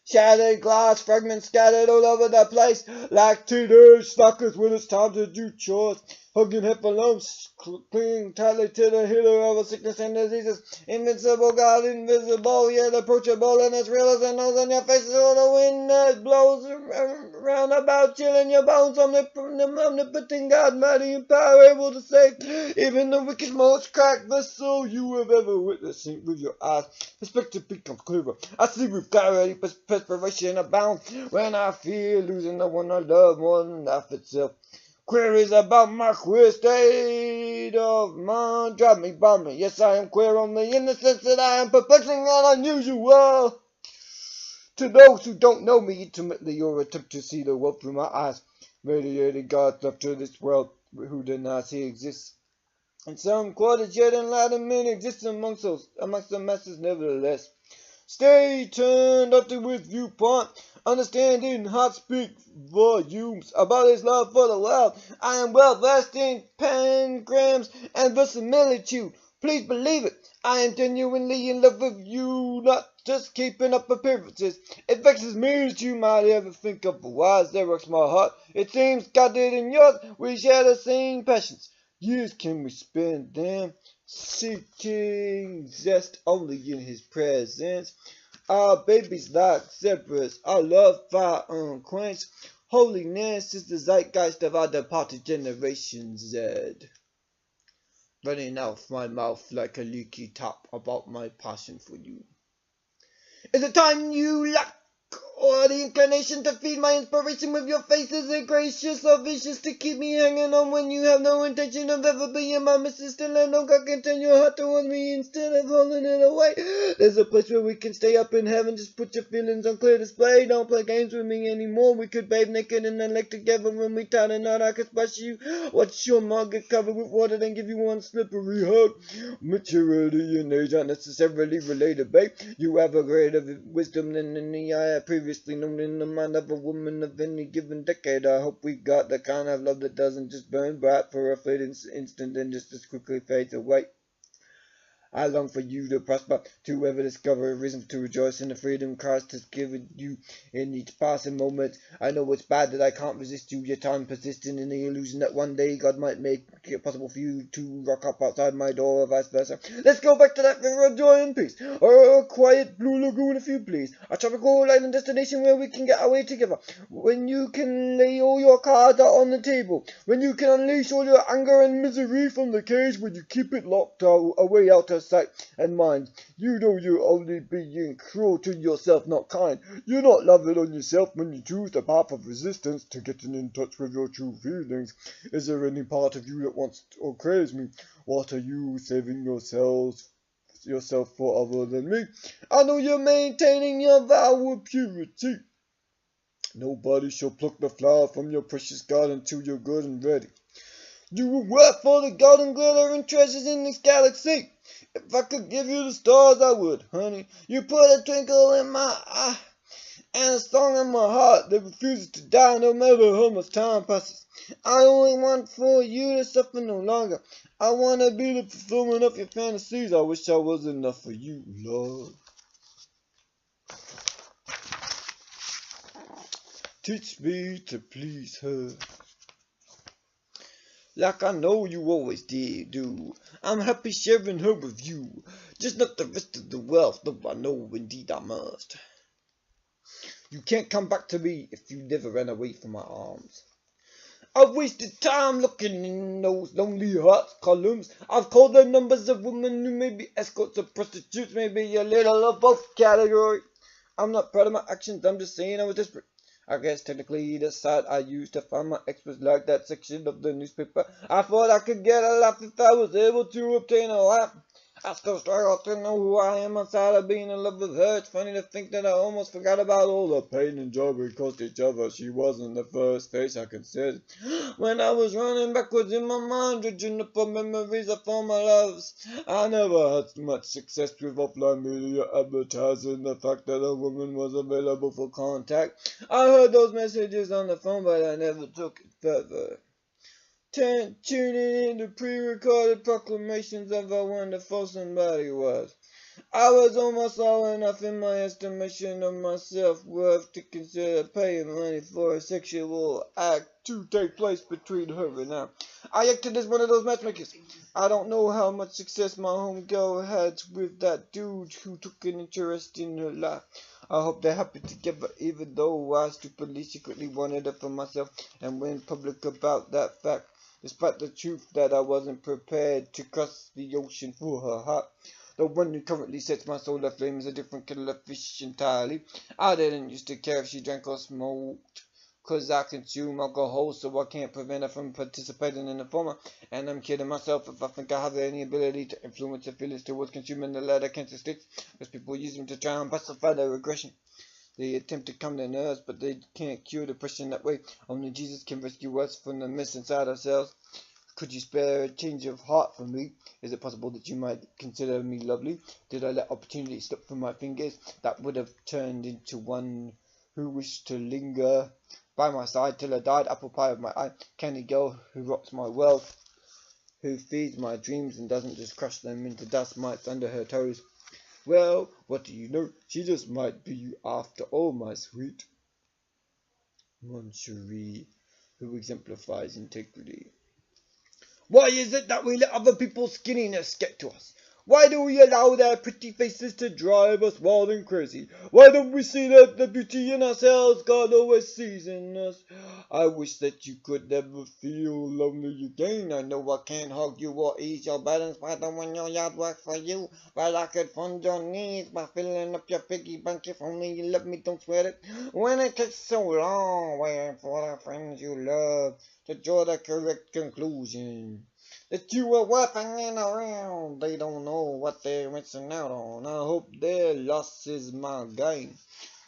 S1: Shattered glass fragments scattered all over the place, like teenage suckers when it's time to do chores. Hugging hippolympus, clinging tightly to the healer of a sickness and diseases. Invincible God, invisible yet approachable, and as real as the nose on your face. All the wind that blows around about, chilling your bones. Omnipotent God, mighty in power, able to save even the weakest, most cracked vessel you have ever witnessed. With your eyes, perspective becomes clearer. I see with clarity, perspiration abound when I fear losing the one I love more than life itself. Queries about my queer state of mind drive me by me. Yes, I am queer only in the sense that I am perplexing and unusual. To those who don't know me intimately or attempt to see the world through my eyes, radiating God's love to this world who denies he exists. And some quarters yet enlightenment exists amongst the masses nevertheless. Stay turned up to with viewpoint, understanding heart speak volumes about his love for the world. I am well versed in pangrams and verisimilitude. Please believe it, I am genuinely in love with you, not just keeping up appearances. It vexes me that you might ever think otherwise. That wrecks my heart. It seems God did in yours, we share the same passions. Years can we spend them seeking zest only in his presence. Our babies like zebras, our love fire unquenched. Holiness is the zeitgeist of our departed generations, Zed. Running out of my mouth like a leaky tap about my passion for you. Is it time you lack or the inclination to feed my inspiration with your face? Is it gracious or vicious to keep me hanging on when you have no intention of ever being my missus? Still let no God can turn your heart towards me instead of holding it away. There's a place where we can stay up in heaven. Just put your feelings on clear display. Don't play games with me anymore. We could bathe naked in the lake together. When we tie the knot, I could splash you. Watch your mug get covered with water, then give you one slippery hug. Maturity and age aren't necessarily related, babe. You have a greater wisdom than any I have previously known in the mind of a woman of any given decade. I hope we got the kind of love that doesn't just burn bright for a fleeting instant and just as quickly fades away. I long for you to prosper, to ever discover a reason to rejoice in the freedom Christ has given you in each passing moment. I know it's bad that I can't resist you, yet I'm persisting in the illusion that one day God might make it possible for you to rock up outside my door or vice versa. Let's go back to that river of joy and peace, or a quiet blue lagoon if you please, a tropical island destination where we can get away together, when you can lay all your cards out on the table, when you can unleash all your anger and misery from the cage when you keep it locked away out of sight and mind. You know you're only being cruel to yourself, not kind. You're not loving on yourself when you choose the path of resistance to getting in touch with your true feelings. Is there any part of you that wants or craves me? What are you saving yourself for other than me? I know you're maintaining your vow of purity. Nobody shall pluck the flower from your precious garden until you're good and ready. You will work for the golden glittering treasures in this galaxy. If I could give you the stars, I would, honey. You put a twinkle in my eye and a song in my heart that refuses to die no matter how much time passes. I only want for you to suffer no longer. I want to be the fulfillment of your fantasies. I wish I was enough for you, Lord. Teach me to please her, like I know you always did do. I'm happy sharing her with you, just not the rest of the wealth, though I know indeed I must. You can't come back to me if you never ran away from my arms. I've wasted time looking in those lonely hearts columns. I've called the numbers of women who may be escorts or prostitutes, maybe a little of both category. I'm not proud of my actions, I'm just saying I was desperate. I guess technically the site I used to find my ex was like that section of the newspaper. I thought I could get a laugh if I was able to obtain a laugh. I still struggle to know who I am outside of being in love with her. It's funny to think that I almost forgot about all the pain and joy we caused each other. She wasn't the first face I considered when I was running backwards in my mind, dredging up for memories of all my loves. I never had much success with offline media advertising the fact that a woman was available for contact. I heard those messages on the phone, but I never took it further. Tuning into pre-recorded proclamations of how wonderful somebody was. I was almost low enough in my estimation of my self-worth to consider paying money for a sexual act to take place between her and I acted as one of those matchmakers. I don't know how much success my homegirl had with that dude who took an interest in her life. I hope they're happy together, even though I stupidly secretly wanted her for myself and went public about that fact, despite the truth that I wasn't prepared to cross the ocean for her heart. The one who currently sets my soul aflame is a different kettle of fish entirely. I didn't used to care if she drank or smoked, 'cause I consume alcohol, so I can't prevent her from participating in the former. And I'm kidding myself if I think I have any ability to influence her feelings towards consuming the latter cancer states, because people use them to try and pacify their aggression. They attempt to calm their nerves, but they can't cure depression that way. Only Jesus can rescue us from the mess inside ourselves. Could you spare a change of heart from me? Is it possible that you might consider me lovely? Did I let opportunity slip from my fingers? That would have turned into one who wished to linger by my side till I died. Apple pie of my eye, candy girl who rocks my world, who feeds my dreams and doesn't just crush them into dust mites under her toes. Well, what do you know? She just might be you after all, my sweet Mon Cherie, who exemplifies integrity. Why is it that we let other people's skinniness get to us? Why do we allow their pretty faces to drive us wild and crazy? Why don't we see that the beauty in ourselves God always sees in us? I wish that you could never feel lonely again. I know I can't hug you or ease your burdens by doing your yard work for you, but I could fund your needs by filling up your piggy bank if only you let me, don't sweat it. When it takes so long waiting for the friends you love to draw the correct conclusion that you are worth hanging around, they don't know what they're missing out on. I hope their loss is my gain.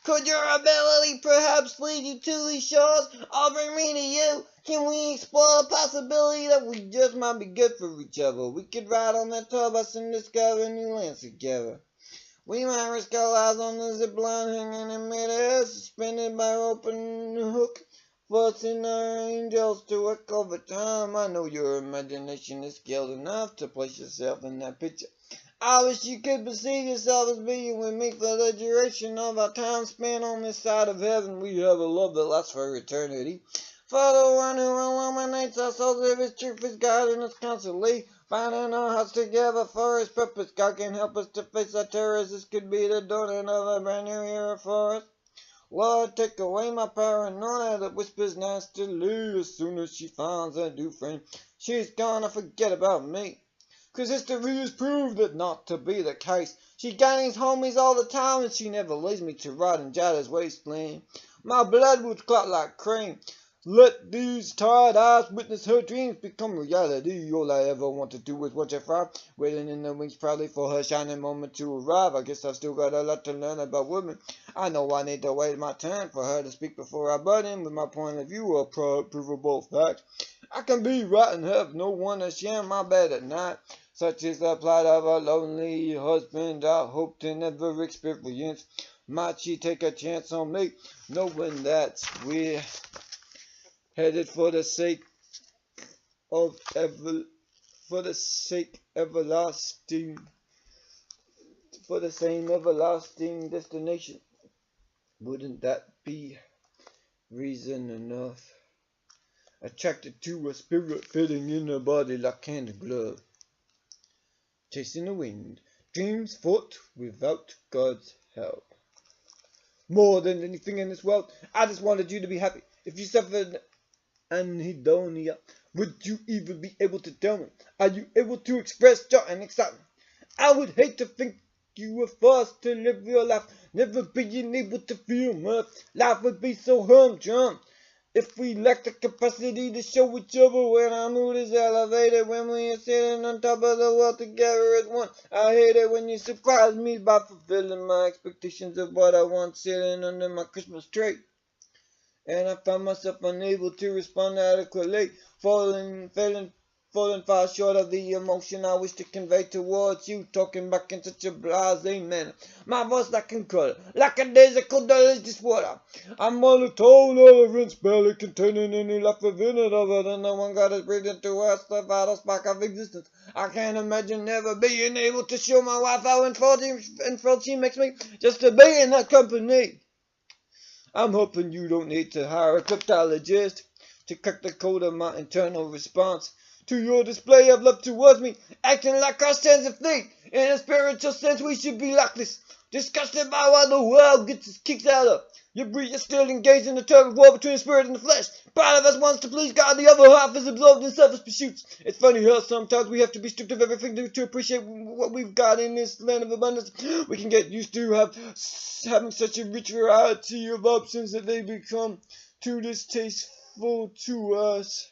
S1: Could your ability perhaps lead you to these shores, offering me to you? Can we explore the possibility that we just might be good for each other? We could ride on that tour bus and discover new lands together. We might risk our lives on the zip line hanging in midair, suspended by rope and hook, forcing our angels to work overtime. I know your imagination is skilled enough to place yourself in that picture. I wish you could perceive yourself as being with me for the duration of our time spent on this side of heaven. We have a love that lasts for eternity. For the one who illuminates our souls with his truth is guiding us constantly, finding our hearts together for his purpose. God can help us to face our terrors. This could be the dawning of a brand new era for us. Lord, take away my paranoia that whispers nastily. As soon as she finds a new friend, she's gonna forget about me. 'Cause history has proved that not to be the case. She gains homies all the time, and she never leaves me to rot in Jada's wasteland. My blood would clot like cream. Let these tired eyes witness her dreams become reality. All I ever want to do is watch her fly, waiting in the wings proudly for her shining moment to arrive. I guess I've still got a lot to learn about women. I know I need to wait my turn for her to speak before I butt in with my point of view or provable fact. I can be right and have no one to share my bed at night. Such is the plight of a lonely husband I hope to never experience. Might she take a chance on me, knowing that we're headed for the sake of everlasting, for the same everlasting destination? Wouldn't that be reason enough? Attracted to a spirit fitting in a body like hand and glove. Chasing the wind, dreams fought without God's help. More than anything in this world, I just wanted you to be happy. If you suffered anhedonia, would you even be able to tell me? Are you able to express joy and excitement? I would hate to think you were forced to live your life, never being able to feel much. Life would be so humdrum if we lacked the capacity to show each other. When our mood is elevated, when we are sitting on top of the world together as one. I hate it when you surprise me by fulfilling my expectations of what I want, sitting under my Christmas tree. And I found myself unable to respond adequately, falling far short of the emotion I wish to convey towards you, talking back in such a blasé manner. My voice lacking color, lackadaisical, delicious water. I'm monotone, tolerance, barely containing any life within it other than the one God has breathed into us, the vital spark of existence. I can't imagine never being able to show my wife how enthralled she makes me just to be in her company. I'm hoping you don't need to hire a cryptologist to crack the code of my internal response to your display of love towards me, acting like our stands of faith. In a spiritual sense, we should be like this, disgusted by what the world gets its kicks out of. You're still engaged in the tug of war between the spirit and the flesh. Part of us wants to please God, the other half is absorbed in selfish pursuits. It's funny how sometimes we have to be stripped of everything to appreciate what we've got in this land of abundance. We can get used to having such a rich variety of options that they become too distasteful to us.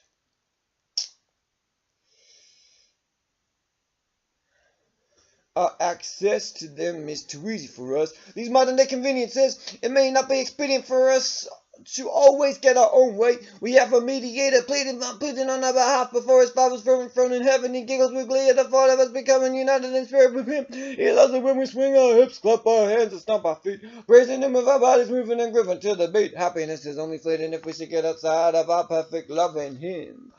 S1: Our access to them is too easy for us. These modern day conveniences, it may not be expedient for us to always get our own way. We have a mediator pleading on our behalf before his Father's throne in heaven. He giggles with glee at the thought of us becoming united in spirit with him. He loves it when we swing our hips, clap our hands, and stomp our feet, praising him with our bodies moving and grooving to the beat. Happiness is only fleeting if we should get outside of our perfect love in him.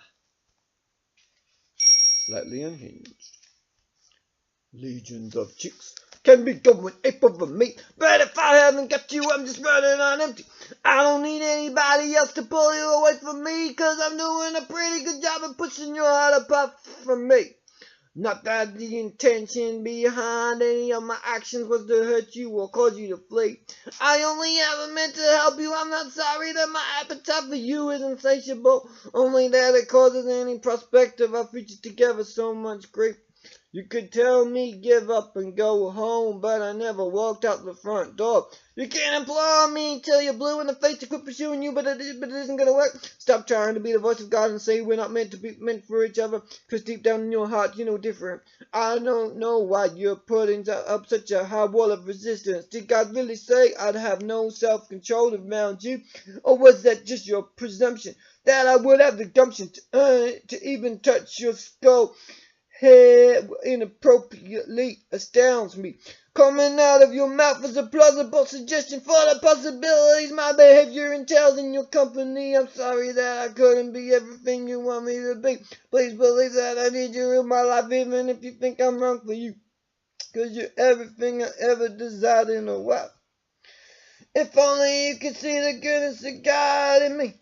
S1: Slightly unhinged. Legions of chicks can be going ape over me, but if I haven't got you, I'm just running on empty. I don't need anybody else to pull you away from me, cause I'm doing a pretty good job of pushing your heart apart from me. Not that the intention behind any of my actions was to hurt you or cause you to flee. I only ever meant to help you. I'm not sorry that my appetite for you is insatiable, only that it causes any prospect of our future together so much grief. You could tell me give up and go home, but I never walked out the front door. You can't implore me till you're blue in the face to quit pursuing you, but it isn't gonna work. Stop trying to be the voice of God and say we're not meant to be meant for each other, cause deep down in your heart you know different. I don't know why you're putting up such a high wall of resistance. Did God really say I'd have no self-control around you, or was that just your presumption that I would have the gumption to even touch your skull? Head inappropriately astounds me. Coming out of your mouth is a plausible suggestion for the possibilities my behavior entails in your company. I'm sorry that I couldn't be everything you want me to be. Please believe that I need you in my life, even if you think I'm wrong for you, cause you're everything I ever desired in a wife. If only you could see the goodness of God in me.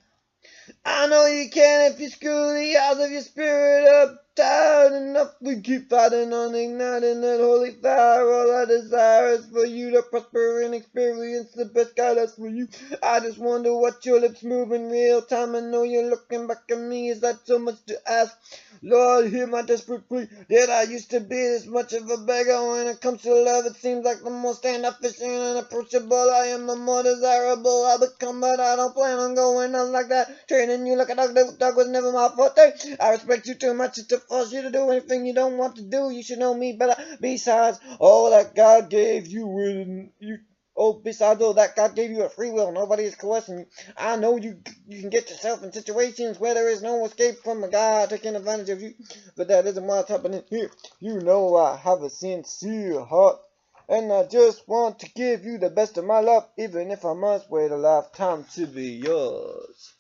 S1: I know you can if you screw the eyes of your spirit up tight enough. We keep fighting on igniting that holy fire. All I desire is for you to prosper and experience the best God has for you. I just wonder what your lips move in real time. I know you're looking back at me. Is that so much to ask? Lord, hear my desperate plea. Did I used to be this much of a beggar? When it comes to love, it seems like the more standoffish and unapproachable I am, the more desirable I become. But I don't plan on going on like that. Treating you like a dog was never my forte. I respect you too much to force you to do anything you don't want to do. You should know me better. Besides all that God gave you, besides all that, God gave you a free will. Nobody is coercing you. I know you can get yourself in situations where there is no escape from a God taking advantage of you, but that isn't what's happening here. You know I have a sincere heart, and I just want to give you the best of my love, even if I must wait a lifetime to be yours.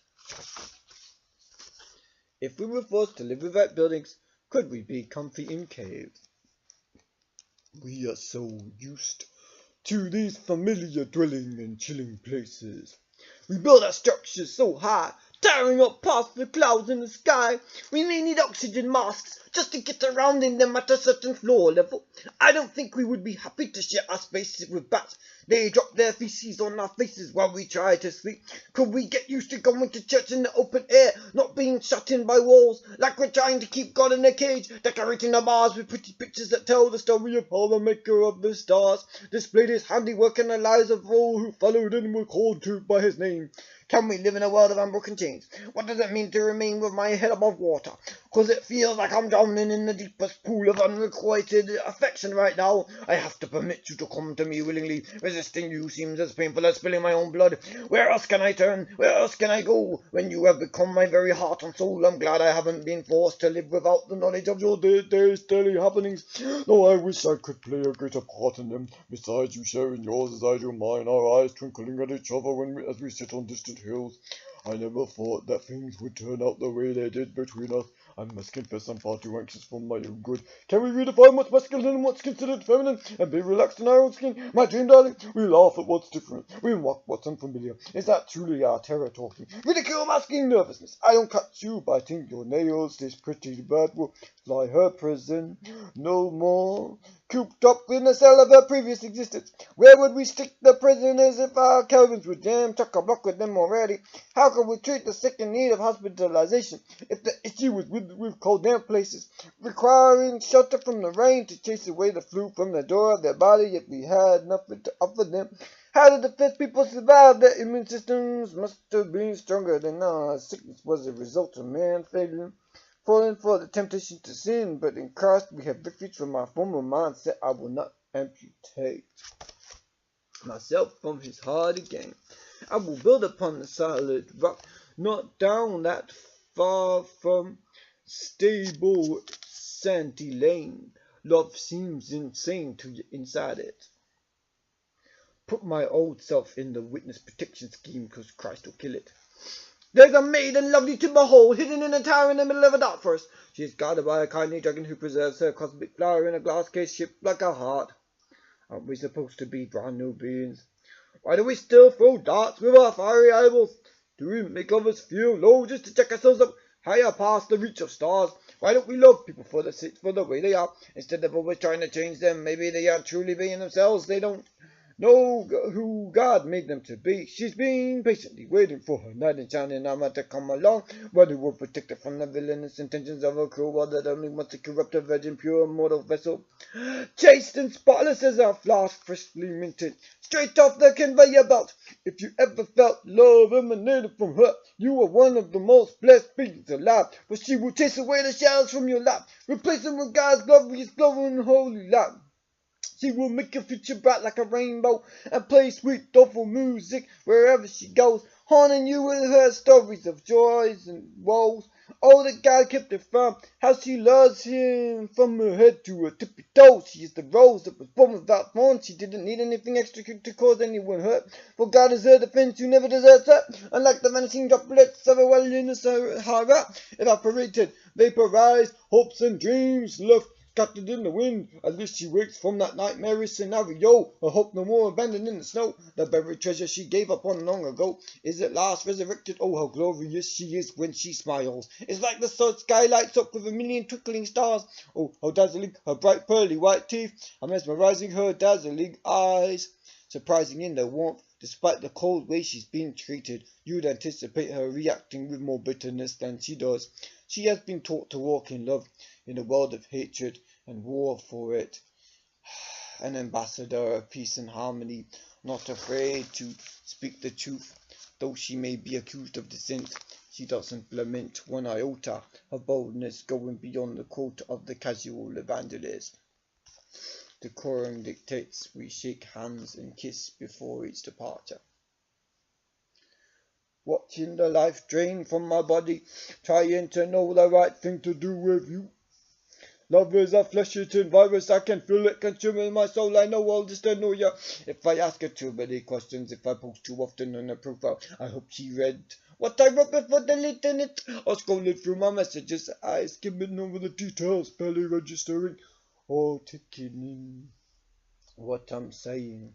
S1: If we were forced to live without buildings, could we be comfy in caves? We are so used to these familiar dwelling and chilling places. We build our structures so high tearing up past the clouds in the sky. We may need oxygen masks just to get around in them at a certain floor level. I don't think we would be happy to share our spaces with bats. They drop their feces on our faces while we try to sleep. Could we get used to going to church in the open air, not being shut in by walls, like we're trying to keep God in a cage, decorating the bars with pretty pictures that tell the story of how the maker of the stars displayed his handiwork in the lives of all who followed and were called to by his name? Can we live in a world of unbroken chains? What does it mean to remain with my head above water? 'Cause it feels like I'm drowning in the deepest pool of unrequited affection right now. I have to permit you to come to me willingly. Resisting you seems as painful as spilling my own blood. Where else can I turn? Where else can I go? When you have become my very heart and soul, I'm glad I haven't been forced to live without the knowledge of your day's daily happenings. Though I wish I could play a greater part in them. Besides you sharing yours as I do mine, our eyes twinkling at each other as we sit on distant hills. I never thought that things would turn out the way they did between us. I must confess I'm far too anxious for my own good. Can we redefine what's masculine and what's considered feminine, and be relaxed in our own skin? My dream, darling, we laugh at what's different. We mock what's unfamiliar. Is that truly our terror talking? Ridicule masking nervousness. I don't catch you biting your nails. This pretty bird will fly her prison no more. Cooped up in the cell of her previous existence. Where would we stick the prisoners if our cabins were jammed? Chock-a-block with them already. How could we treat the sick in need of hospitalization if the issue was with cold damp places, requiring shelter from the rain to chase away the flu from the door of their body, yet we had nothing to offer them? How did the first people survive? Their immune systems must have been stronger than ours. Sickness was a result of man failing, falling for the temptation to sin, but in Christ we have refuge from our former mindset. I will not amputate myself from his heart again. I will build upon the solid rock, not down that far from stable sandy lane. Love seems insane to you inside it. Put my old self in the witness protection scheme, 'cause Christ will kill it. There's a maiden lovely to behold, hidden in a tower in the middle of a dark forest. She is guarded by a kindly dragon who preserves her cosmic flower in a glass case shaped like a heart. Aren't we supposed to be brand new beings? Why do we still throw darts with our fiery eyeballs? Do we make others feel low just to check ourselves up higher past the reach of stars? Why don't we love people for the way they are, instead of always trying to change them? Maybe they aren't truly being themselves. They don't know who God made them to be. She's been patiently waiting for her knight in shining armor to come along, one who will protect her from the villainous intentions of a cruel world that only wants to corrupt a virgin, pure, mortal vessel. Chaste and spotless as our flask, freshly minted, straight off the conveyor belt. If you ever felt love emanated from her, you are one of the most blessed beings alive, for she will chase away the shadows from your life, replace them with God's glorious, glowing, holy light. She will make your future bright like a rainbow and play sweet, doleful music wherever she goes, haunting you with her stories of joys and woes. Oh, that God kept her firm, how she loves him from her head to her tippy toes. She is the rose that was born without thorns. She didn't need anything extra to cause anyone hurt, for God is her defense who never deserts her. Unlike the vanishing droplets of a well in the Sahara, evaporated, vaporized, hopes and dreams left scattered in the wind. At least she wakes from that nightmarish scenario. Her hope no more abandoned in the snow. The buried treasure she gave up on long ago is at last resurrected. Oh, how glorious she is when she smiles. It's like the sky lights up with a million twinkling stars. Oh, how dazzling her bright pearly white teeth, how mesmerizing her dazzling eyes. Surprising in their warmth, despite the cold way she's been treated. You'd anticipate her reacting with more bitterness than she does. She has been taught to walk in love in a world of hatred and war for it. An ambassador of peace and harmony, not afraid to speak the truth, though she may be accused of dissent. She doesn't lament one iota, her boldness going beyond the quote of the casual evangelist. Decorum dictates we shake hands and kiss before each departure. Watching the life drain from my body, trying to know the right thing to do with you. Love is a flesh-eating virus, I can feel it consuming my soul. I know I'll just annoy you if I ask her too many questions, if I post too often on her profile. I hope she read what I wrote before deleting it, or scrolling through my messages, eyes skimming over the details, barely registering or taking in what I'm saying.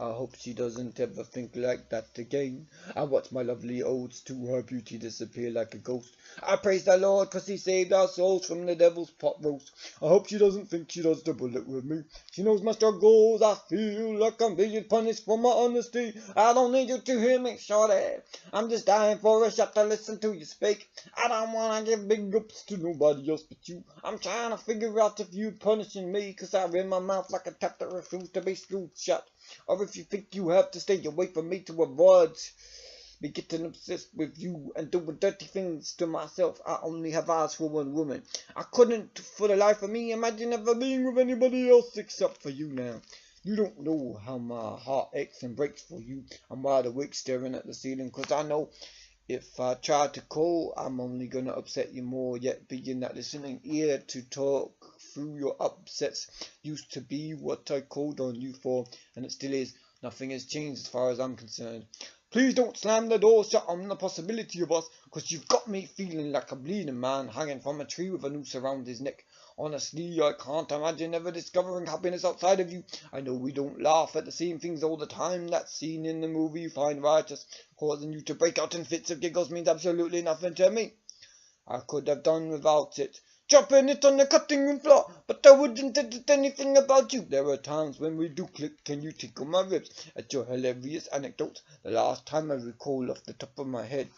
S1: I hope she doesn't ever think like that again. I watch my lovely odes to her beauty disappear like a ghost. I praise the Lord 'cause he saved our souls from the devil's pot roast. I hope she doesn't think she does the bullet with me. She knows my struggles. I feel like I'm being punished for my honesty. I don't need you to hear me, shorty. I'm just dying for a shot to listen to you speak. I don't wanna give big ups to nobody else but you. I'm trying to figure out if you punishing me 'cause I ran my mouth like a tap that refused to be screwed shut. Or if you think you have to stay away from me to avoid me getting obsessed with you and doing dirty things to myself. I only have eyes for one woman. I couldn't, for the life of me, imagine ever being with anybody else except for you now. You don't know how my heart aches and breaks for you. I'm wide awake staring at the ceiling 'cause I know if I try to call, I'm only gonna upset you more. Yet being that listening ear to talk through your upsets used to be what I called on you for, and it still is. Nothing has changed as far as I'm concerned. Please don't slam the door shut on the possibility of us, 'cause you've got me feeling like a bleeding man hanging from a tree with a noose around his neck. Honestly, I can't imagine ever discovering happiness outside of you. I know we don't laugh at the same things all the time. That scene in the movie you find righteous, causing you to break out in fits of giggles, means absolutely nothing to me. I could have done without it, dropping it on the cutting room floor, but I wouldn't edit anything about you. There are times when we do click. Can you tickle my ribs at your hilarious anecdotes? The last time I recall off the top of my head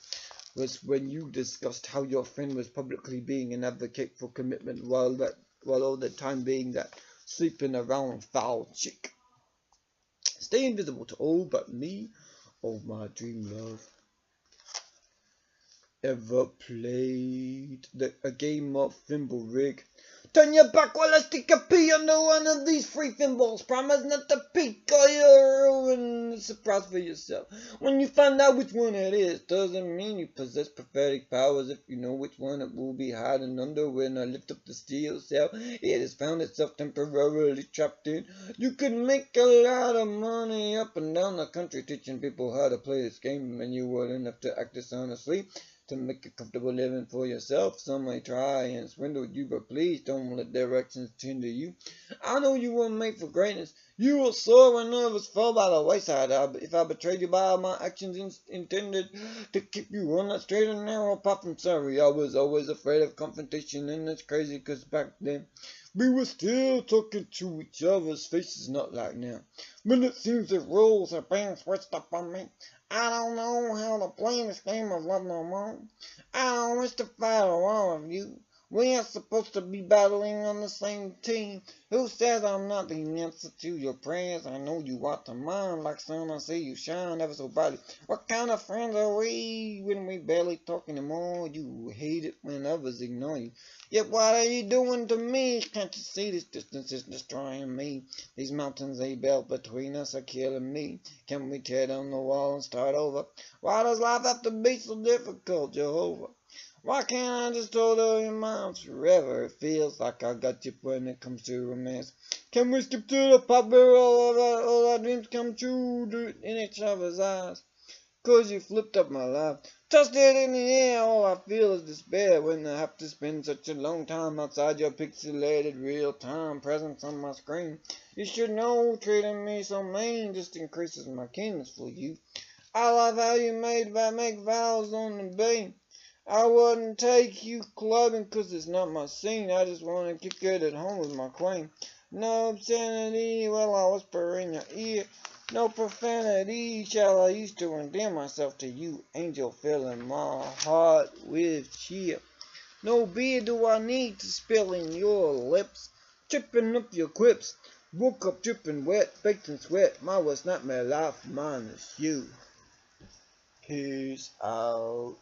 S1: was when you discussed how your friend was publicly being an advocate for commitment while all the time being that sleeping around foul chick. Stay invisible to all but me. Oh, my dream love. Ever played a game of thimble rig? Turn your back while I stick a pea under one of these free thimbles. Promise not to peek or you'll ruin the surprise for yourself. When you find out which one it is, doesn't mean you possess prophetic powers. If you know which one it will be hiding under when I lift up the steel cell, it has found itself temporarily trapped in. You could make a lot of money up and down the country teaching people how to play this game, and you wouldn't have to act dishonestly to make a comfortable living for yourself. Some may try and swindle you, but please don't let their actions hinder you. I know you were made for greatness. You will soar when others fall by the wayside. If I betrayed you by my actions intended to keep you on that straight and narrow path, I'm sorry. I was always afraid of confrontation, and it's crazy because back then we were still talking to each other's faces, not like now. But it seems that roles are being switched up on me. I don't know how to play this game of love no more. I don't wish to fight all of you. We are supposed to be battling on the same team. Who says I'm not the answer to your prayers? I know you ought to mind like sun. I see you shine ever so brightly. What kind of friends are we when we barely talk anymore? You hate it when others ignore you. Yet what are you doing to me? Can't you see this distance is destroying me? These mountains they built between us are killing me. Can we tear down the wall and start over? Why does life have to be so difficult, Jehovah? Why can't I just hold all your minds forever? It feels like I got you when it comes to romance. Can we skip to the part where all our dreams come true in each other's eyes? 'Cause you flipped up my life. Tossed it in the air, all I feel is despair when I have to spend such a long time outside your pixelated real-time presence on my screen. You should know treating me so mean just increases my keenness for you. I love how you make vows on the beam. I wouldn't take you clubbing 'cause it's not my scene. I just want to kick it at home with my queen. No obscenity while I whisper in your ear. No profanity shall I use to endear myself to you, angel, filling my heart with cheer. No beer do I need to spill in your lips, tripping up your quips. Woke up dripping wet, baked in sweat. My was not my life, mine is you. Peace out.